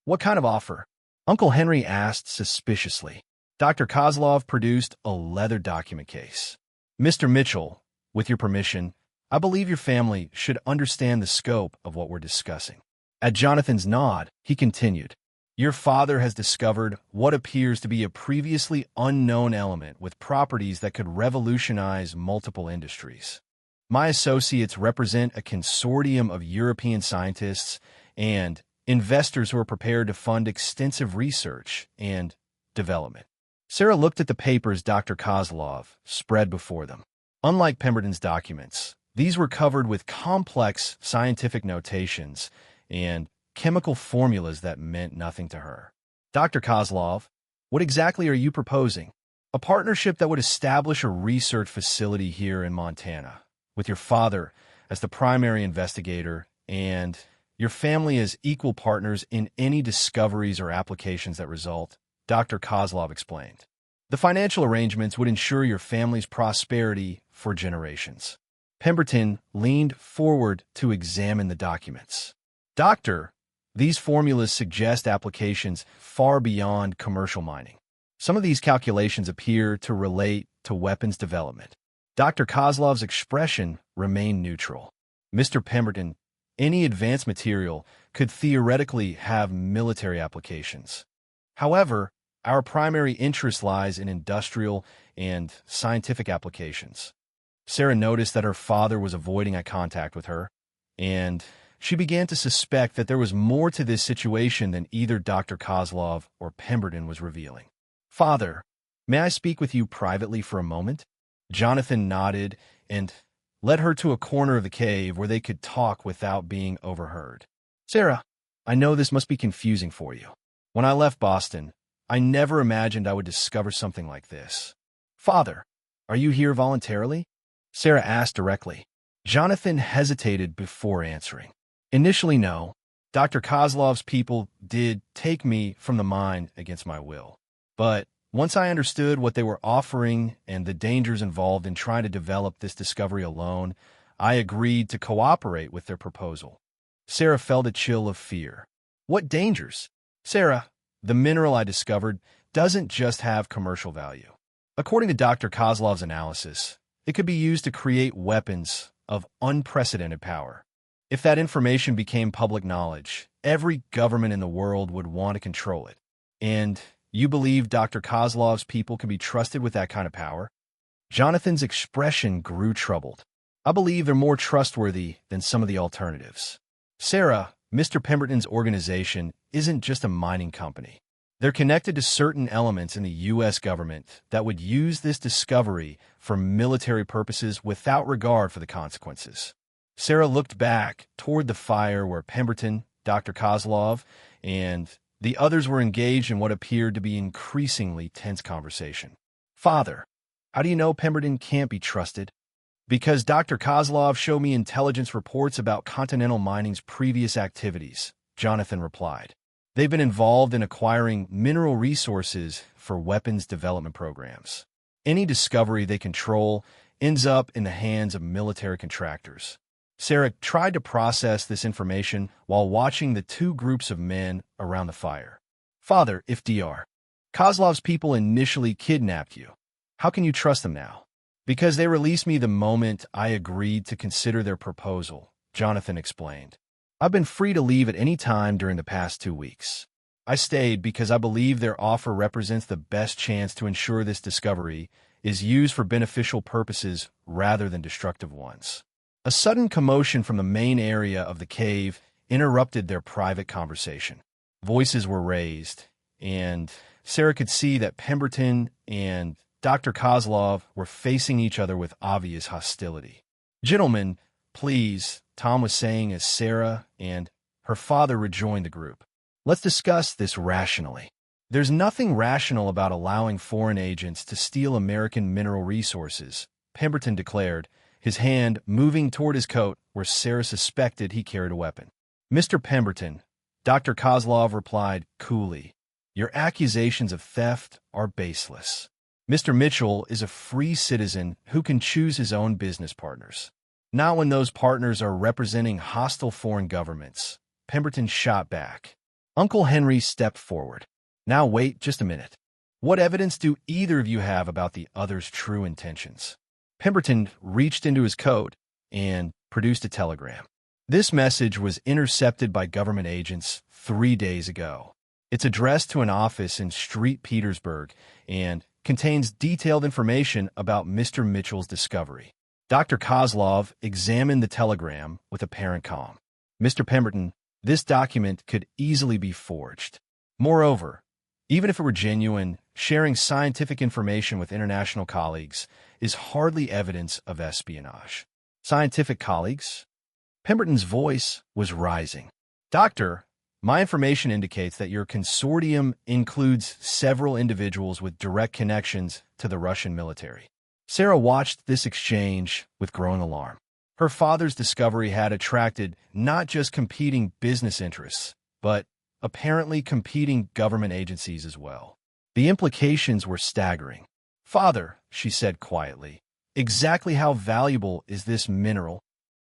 What kind of offer? Uncle Henry asked suspiciously. Dr. Kozlov produced a leather document case. Mr. Mitchell, with your permission, I believe your family should understand the scope of what we're discussing. At Jonathan's nod, he continued. Your father has discovered what appears to be a previously unknown element with properties that could revolutionize multiple industries. My associates represent a consortium of European scientists and investors who are prepared to fund extensive research and development. Sarah looked at the papers Dr. Kozlov spread before them. Unlike Pemberton's documents, these were covered with complex scientific notations and chemical formulas that meant nothing to her. Dr. Kozlov, what exactly are you proposing? A partnership that would establish a research facility here in Montana, with your father as the primary investigator and your family as equal partners in any discoveries or applications that result, Dr. Kozlov explained. The financial arrangements would ensure your family's prosperity for generations. Pemberton leaned forward to examine the documents. Doctor, these formulas suggest applications far beyond commercial mining. Some of these calculations appear to relate to weapons development. Dr. Kozlov's expression remained neutral. Mr. Pemberton, any advanced material could theoretically have military applications. However, our primary interest lies in industrial and scientific applications. Sarah noticed that her father was avoiding eye contact with her, and she began to suspect that there was more to this situation than either Dr. Kozlov or Pemberton was revealing. Father, may I speak with you privately for a moment? Jonathan nodded and led her to a corner of the cave where they could talk without being overheard. Sarah, I know this must be confusing for you. When I left Boston, I never imagined I would discover something like this. Father, are you here voluntarily? Sarah asked directly. Jonathan hesitated before answering. Initially, no. Dr. Kozlov's people did take me from the mine against my will. But once I understood what they were offering and the dangers involved in trying to develop this discovery alone, I agreed to cooperate with their proposal. Sarah felt a chill of fear. What dangers? Sarah, the mineral I discovered doesn't just have commercial value. According to Dr. Kozlov's analysis, it could be used to create weapons of unprecedented power. If that information became public knowledge, every government in the world would want to control it. And you believe Dr. Kozlov's people can be trusted with that kind of power? Jonathan's expression grew troubled. I believe they're more trustworthy than some of the alternatives. Sarah, Mr. Pemberton's organization isn't just a mining company. They're connected to certain elements in the U.S. government that would use this discovery for military purposes without regard for the consequences. Sarah looked back toward the fire where Pemberton, Dr. Kozlov, and the others were engaged in what appeared to be increasingly tense conversation. "Father, how do you know Pemberton can't be trusted?" "Because Dr. Kozlov showed me intelligence reports about Continental Mining's previous activities," Jonathan replied. "They've been involved in acquiring mineral resources for weapons development programs. Any discovery they control ends up in the hands of military contractors." Sarah tried to process this information while watching the two groups of men around the fire. "Father, if Dr. Kozlov's people initially kidnapped you, how can you trust them now?" "Because they released me the moment I agreed to consider their proposal," Jonathan explained. "I've been free to leave at any time during the past 2 weeks. I stayed because I believe their offer represents the best chance to ensure this discovery is used for beneficial purposes rather than destructive ones." A sudden commotion from the main area of the cave interrupted their private conversation. Voices were raised, and Sarah could see that Pemberton and Dr. Kozlov were facing each other with obvious hostility. "Gentlemen, please," Tom was saying as Sarah and her father rejoined the group. "Let's discuss this rationally. There's nothing rational about allowing foreign agents to steal American mineral resources," Pemberton declared, his hand moving toward his coat where Sarah suspected he carried a weapon. "Mr. Pemberton," Dr. Kozlov replied coolly, "your accusations of theft are baseless. Mr. Mitchell is a free citizen who can choose his own business partners. Not when those partners are representing hostile foreign governments." Pemberton shot back. Uncle Henry stepped forward. "Now wait just a minute. What evidence do either of you have about the other's true intentions?" Pemberton reached into his coat and produced a telegram. "This message was intercepted by government agents 3 days ago. It's addressed to an office in St. Petersburg and contains detailed information about Mr. Mitchell's discovery." Dr. Kozlov examined the telegram with apparent calm. "Mr. Pemberton, this document could easily be forged. Moreover, even if it were genuine, sharing scientific information with international colleagues is hardly evidence of espionage." "Scientific colleagues?" Pemberton's voice was rising. "Doctor, my information indicates that your consortium includes several individuals with direct connections to the Russian military." Sarah watched this exchange with growing alarm. Her father's discovery had attracted not just competing business interests, but apparently competing government agencies as well. The implications were staggering. "Father," she said quietly, "exactly how valuable is this mineral?"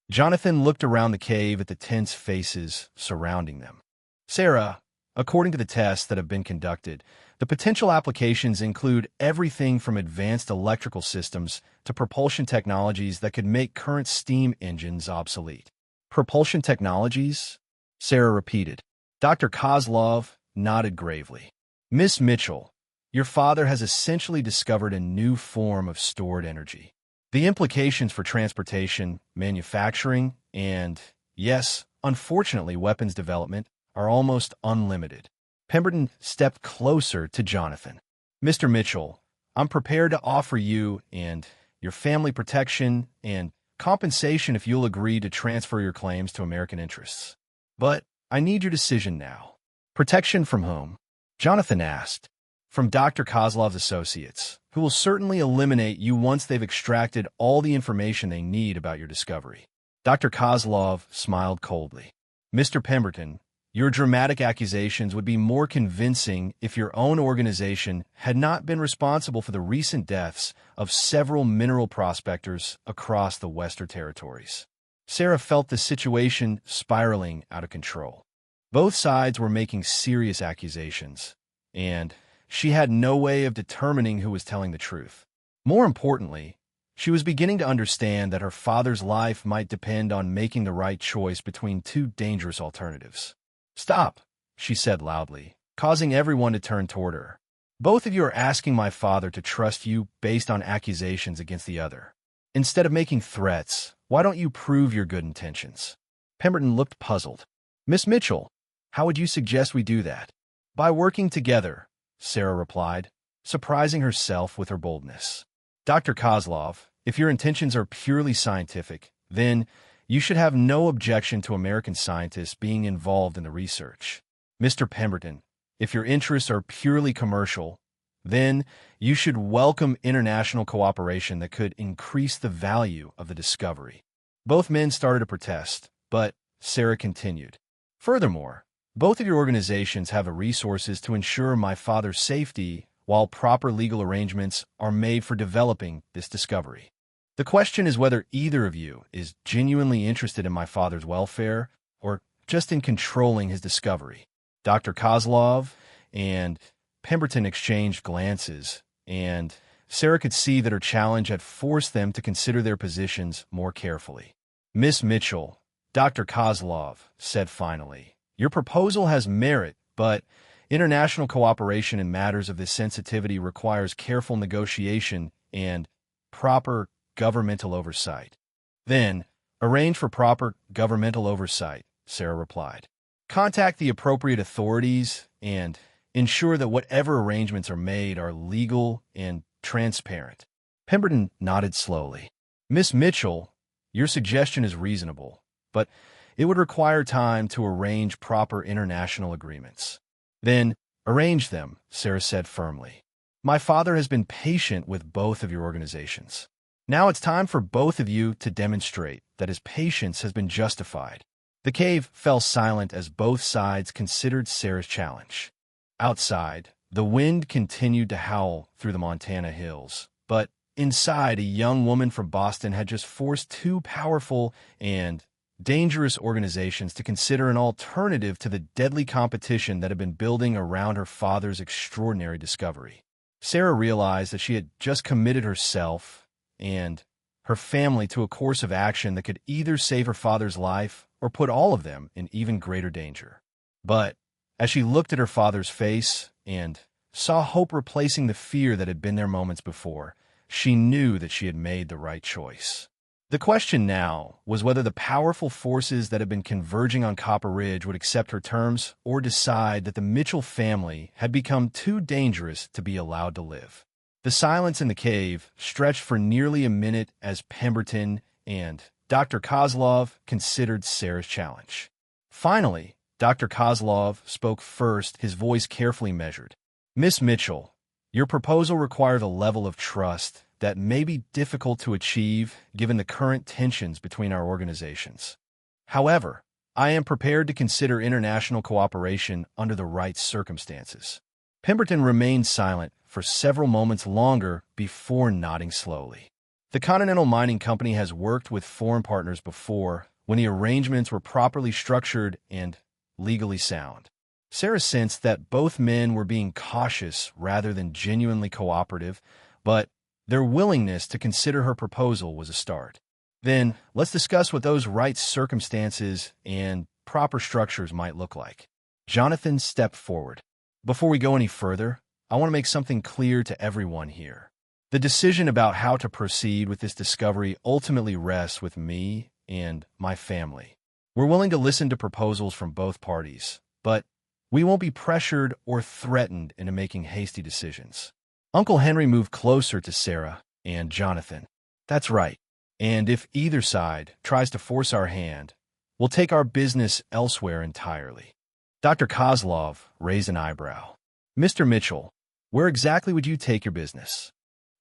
Jonathan looked around the cave at the tense faces surrounding them. "Sarah, according to the tests that have been conducted, the potential applications include everything from advanced electrical systems to propulsion technologies that could make current steam engines obsolete." "Propulsion technologies?" Sarah repeated. Dr. Kozlov nodded gravely. "Miss Mitchell, your father has essentially discovered a new form of stored energy. The implications for transportation, manufacturing, and, yes, unfortunately, weapons development are almost unlimited." Pemberton stepped closer to Jonathan. "Mr. Mitchell, I'm prepared to offer you and your family protection and compensation if you'll agree to transfer your claims to American interests. But I need your decision now." "Protection from whom?" Jonathan asked. "From Dr. Kozlov's associates, who will certainly eliminate you once they've extracted all the information they need about your discovery." Dr. Kozlov smiled coldly. "Mr. Pemberton, your dramatic accusations would be more convincing if your own organization had not been responsible for the recent deaths of several mineral prospectors across the Western Territories." Sarah felt the situation spiraling out of control. Both sides were making serious accusations, and she had no way of determining who was telling the truth. More importantly, she was beginning to understand that her father's life might depend on making the right choice between two dangerous alternatives. "Stop," she said loudly, causing everyone to turn toward her. "Both of you are asking my father to trust you based on accusations against the other. Instead of making threats, why don't you prove your good intentions?" Pemberton looked puzzled. Miss Mitchell, how would you suggest we do that? By working together, Sarah replied, surprising herself with her boldness. Dr. Kozlov, if your intentions are purely scientific, then you should have no objection to American scientists being involved in the research. Mr. Pemberton, if your interests are purely commercial, then you should welcome international cooperation that could increase the value of the discovery. Both men started to protest, but Sarah continued. Furthermore, both of your organizations have the resources to ensure my father's safety while proper legal arrangements are made for developing this discovery. The question is whether either of you is genuinely interested in my father's welfare or just in controlling his discovery. Dr. Kozlov and Pemberton exchanged glances, and Sarah could see that her challenge had forced them to consider their positions more carefully. Miss Mitchell, Dr. Kozlov said finally, your proposal has merit, but international cooperation in matters of this sensitivity requires careful negotiation and proper governmental oversight. Then, arrange for proper governmental oversight, Sarah replied. Contact the appropriate authorities and ensure that whatever arrangements are made are legal and transparent. Pemberton nodded slowly. Miss Mitchell, your suggestion is reasonable, but it would require time to arrange proper international agreements. Then, arrange them, Sarah said firmly. My father has been patient with both of your organizations. Now it's time for both of you to demonstrate that his patience has been justified. The cave fell silent as both sides considered Sarah's challenge. Outside, the wind continued to howl through the Montana hills, but inside, a young woman from Boston had just forced two powerful and dangerous organizations to consider an alternative to the deadly competition that had been building around her father's extraordinary discovery. Sarah realized that she had just committed herself and her family to a course of action that could either save her father's life or put all of them in even greater danger. But as she looked at her father's face and saw hope replacing the fear that had been there moments before, she knew that she had made the right choice. The question now was whether the powerful forces that had been converging on Copper Ridge would accept her terms or decide that the Mitchell family had become too dangerous to be allowed to live. The silence in the cave stretched for nearly a minute as Pemberton and Dr. Kozlov considered Sarah's challenge. Finally, Dr. Kozlov spoke first, his voice carefully measured. Miss Mitchell, your proposal requires a level of trust that may be difficult to achieve given the current tensions between our organizations. However, I am prepared to consider international cooperation under the right circumstances. Pemberton remained silent for several moments longer before nodding slowly. The Continental Mining Company has worked with foreign partners before when the arrangements were properly structured and legally sound. Sarah sensed that both men were being cautious rather than genuinely cooperative, but their willingness to consider her proposal was a start. Then, let's discuss what those right circumstances and proper structures might look like. Jonathan stepped forward. Before we go any further, I want to make something clear to everyone here. The decision about how to proceed with this discovery ultimately rests with me and my family. We're willing to listen to proposals from both parties, but we won't be pressured or threatened into making hasty decisions. Uncle Henry moved closer to Sarah and Jonathan. That's right. And if either side tries to force our hand, we'll take our business elsewhere entirely. Dr. Kozlov raised an eyebrow. Mr. Mitchell, where exactly would you take your business?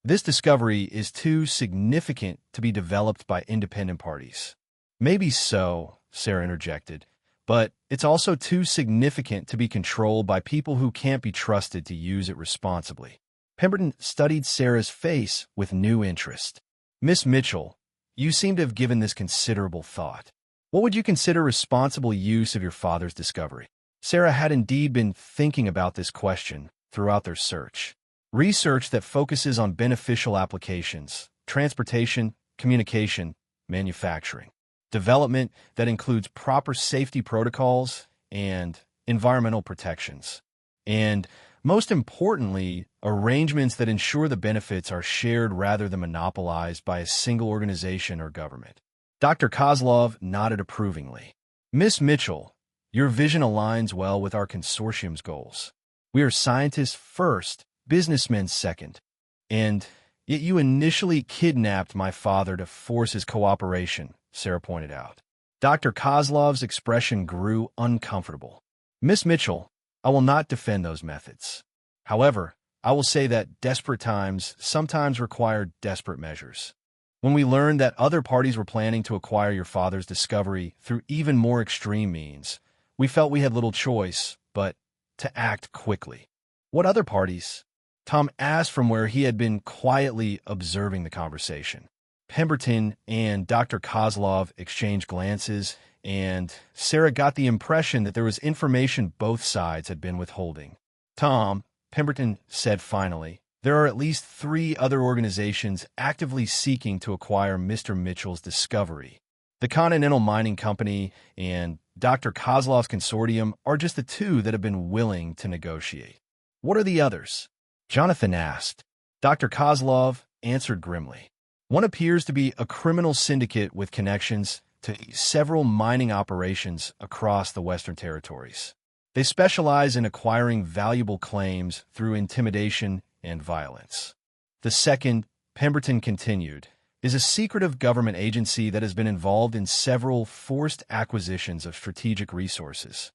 This discovery is too significant to be developed by independent parties. Maybe so, Sarah interjected, but it's also too significant to be controlled by people who can't be trusted to use it responsibly. Pemberton studied Sarah's face with new interest. Miss Mitchell, you seem to have given this considerable thought. What would you consider responsible use of your father's discovery? Sarah had indeed been thinking about this question throughout their search. Research that focuses on beneficial applications, transportation, communication, manufacturing. Development that includes proper safety protocols and environmental protections. And most importantly, arrangements that ensure the benefits are shared rather than monopolized by a single organization or government. Dr. Kozlov nodded approvingly. Miss Mitchell, Your vision aligns well with our consortium's goals. We are scientists first, businessmen second. And yet you initially kidnapped my father to force his cooperation, Sarah pointed out. Dr. Kozlov's expression grew uncomfortable. Miss Mitchell, I will not defend those methods. However, I will say that desperate times sometimes require desperate measures. When we learned that other parties were planning to acquire your father's discovery through even more extreme means, we felt we had little choice but to act quickly. What other parties? Tom asked from where he had been quietly observing the conversation. Pemberton and Dr. Kozlov exchanged glances, and Sarah got the impression that there was information both sides had been withholding. Tom, Pemberton said finally, there are at least 3 other organizations actively seeking to acquire Mr. Mitchell's discovery. The Continental Mining Company and Dr. Kozlov's consortium are just the 2 that have been willing to negotiate. What are the others? Jonathan asked. Dr. Kozlov answered grimly. One appears to be a criminal syndicate with connections to several mining operations across the Western Territories. They specialize in acquiring valuable claims through intimidation and violence. The second, Pemberton continued, is a secretive government agency that has been involved in several forced acquisitions of strategic resources.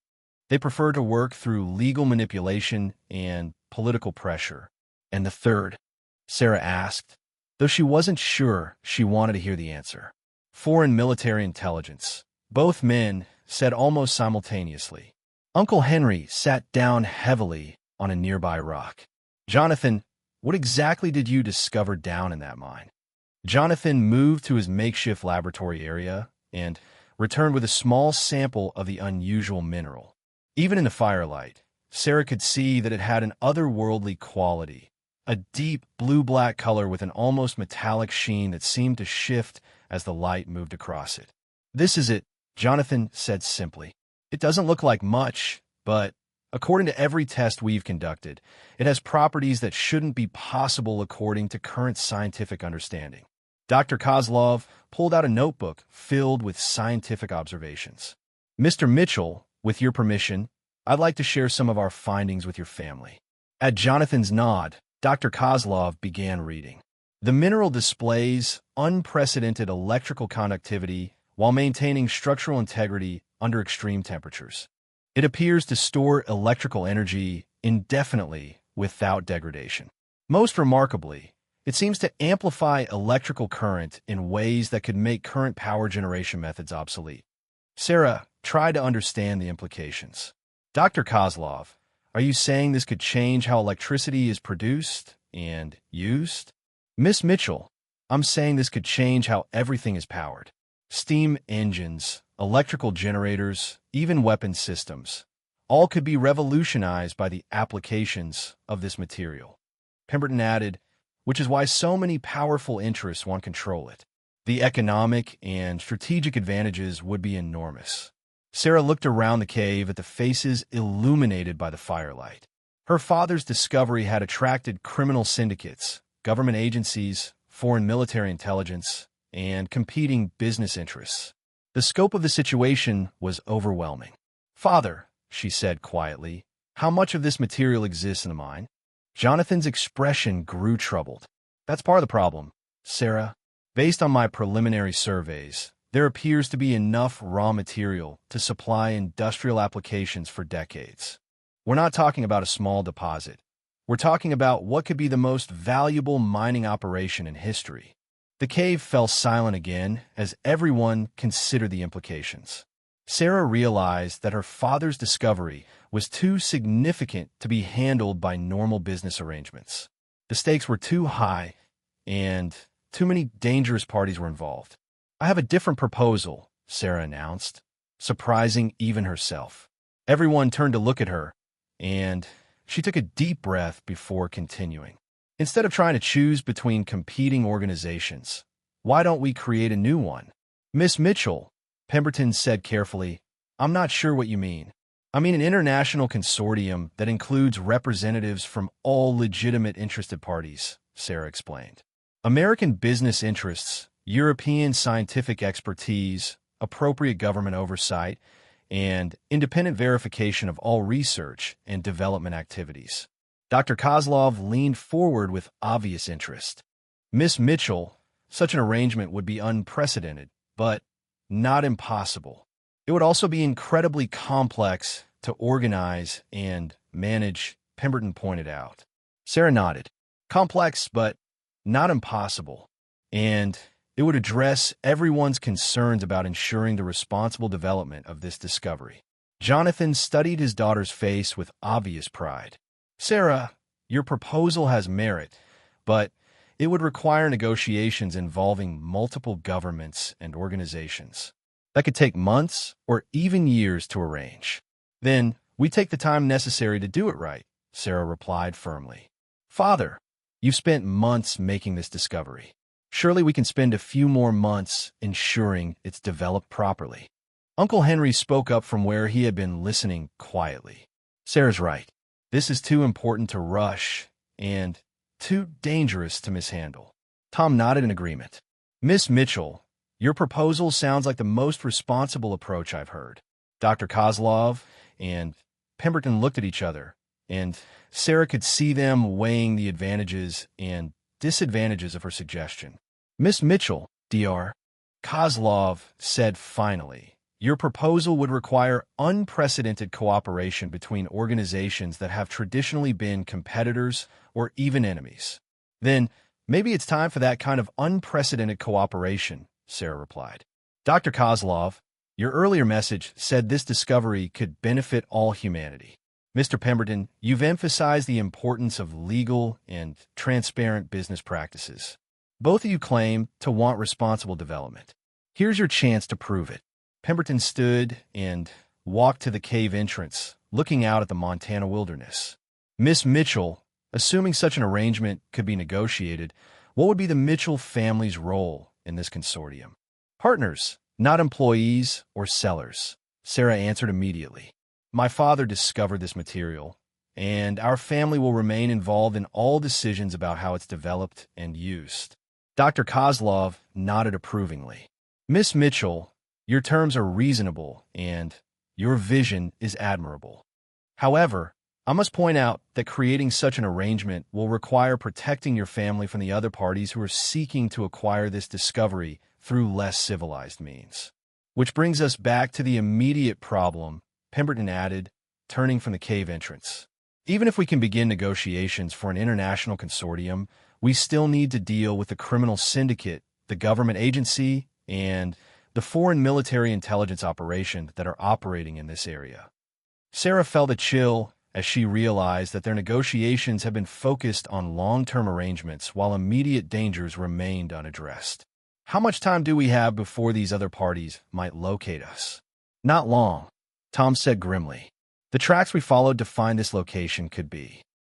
They prefer to work through legal manipulation and political pressure. And the third? Sarah asked, though she wasn't sure she wanted to hear the answer. Foreign military intelligence. Both men said almost simultaneously. Uncle Henry sat down heavily on a nearby rock. Jonathan, what exactly did you discover down in that mine? Jonathan moved to his makeshift laboratory area and returned with a small sample of the unusual mineral. Even in the firelight, Sarah could see that it had an otherworldly quality, a deep blue-black color with an almost metallic sheen that seemed to shift as the light moved across it. This is it, Jonathan said simply. It doesn't look like much, but according to every test we've conducted, it has properties that shouldn't be possible according to current scientific understanding. Dr. Kozlov pulled out a notebook filled with scientific observations. Mr. Mitchell, with your permission, I'd like to share some of our findings with your family. At Jonathan's nod, Dr. Kozlov began reading. The mineral displays unprecedented electrical conductivity while maintaining structural integrity under extreme temperatures. It appears to store electrical energy indefinitely without degradation. Most remarkably, it seems to amplify electrical current in ways that could make current power generation methods obsolete. Sarah tried to understand the implications. Dr. Kozlov, are you saying this could change how electricity is produced and used? Miss Mitchell, I'm saying this could change how everything is powered. Steam engines, electrical generators, even weapon systems, all could be revolutionized by the applications of this material. Pemberton added, which is why so many powerful interests want to control it. The economic and strategic advantages would be enormous. Sarah looked around the cave at the faces illuminated by the firelight. Her father's discovery had attracted criminal syndicates, government agencies, foreign military intelligence, and competing business interests. The scope of the situation was overwhelming. Father, she said quietly, how much of this material exists in the mine? Jonathan's expression grew troubled. That's part of the problem, Sarah. Based on my preliminary surveys, there appears to be enough raw material to supply industrial applications for decades. We're not talking about a small deposit. We're talking about what could be the most valuable mining operation in history. The cave fell silent again as everyone considered the implications. Sarah realized that her father's discovery was too significant to be handled by normal business arrangements. The stakes were too high, and too many dangerous parties were involved. I have a different proposal, Sarah announced, surprising even herself. Everyone turned to look at her, and she took a deep breath before continuing. Instead of trying to choose between competing organizations, why don't we create a new one? Miss Mitchell, Pemberton said carefully, I'm not sure what you mean. I mean an international consortium that includes representatives from all legitimate interested parties, Sarah explained. American business interests, European scientific expertise, appropriate government oversight, and independent verification of all research and development activities. Dr. Kozlov leaned forward with obvious interest. Miss Mitchell, such an arrangement would be unprecedented, but not impossible. It would also be incredibly complex to organize and manage, Pemberton pointed out. Sarah nodded. Complex, but not impossible. And it would address everyone's concerns about ensuring the responsible development of this discovery. Jonathan studied his daughter's face with obvious pride. Sarah, your proposal has merit, but it would require negotiations involving multiple governments and organizations. That could take months or even years to arrange. Then we take the time necessary to do it right, Sarah replied firmly. Father, you've spent months making this discovery. Surely we can spend a few more months ensuring it's developed properly. Uncle Henry spoke up from where he had been listening quietly. Sarah's right. This is too important to rush and too dangerous to mishandle. Tom nodded in agreement. Miss Mitchell, your proposal sounds like the most responsible approach I've heard. Dr. Kozlov and Pemberton looked at each other, and Sarah could see them weighing the advantages and disadvantages of her suggestion. Miss Mitchell, Dr. Kozlov said finally, your proposal would require unprecedented cooperation between organizations that have traditionally been competitors or even enemies. Then maybe it's time for that kind of unprecedented cooperation, Sarah replied. Dr. Kozlov, your earlier message said this discovery could benefit all humanity. Mr. Pemberton, you've emphasized the importance of legal and transparent business practices. Both of you claim to want responsible development. Here's your chance to prove it. Pemberton stood and walked to the cave entrance, looking out at the Montana wilderness. Miss Mitchell, assuming such an arrangement could be negotiated, what would be the Mitchell family's role in this consortium? Partners, not employees or sellers, Sarah answered immediately. My father discovered this material, and our family will remain involved in all decisions about how it's developed and used. Dr. Kozlov nodded approvingly. Miss Mitchell, your terms are reasonable, and your vision is admirable. However, I must point out that creating such an arrangement will require protecting your family from the other parties who are seeking to acquire this discovery through less civilized means. Which brings us back to the immediate problem, Pemberton added, turning from the cave entrance. Even if we can begin negotiations for an international consortium, we still need to deal with the criminal syndicate, the government agency, and the foreign military intelligence operation that are operating in this area. Sarah felt a chill as she realized that their negotiations had been focused on long-term arrangements while immediate dangers remained unaddressed. How much time do we have before these other parties might locate us? Not long, Tom said grimly. The tracks we followed to find this location could be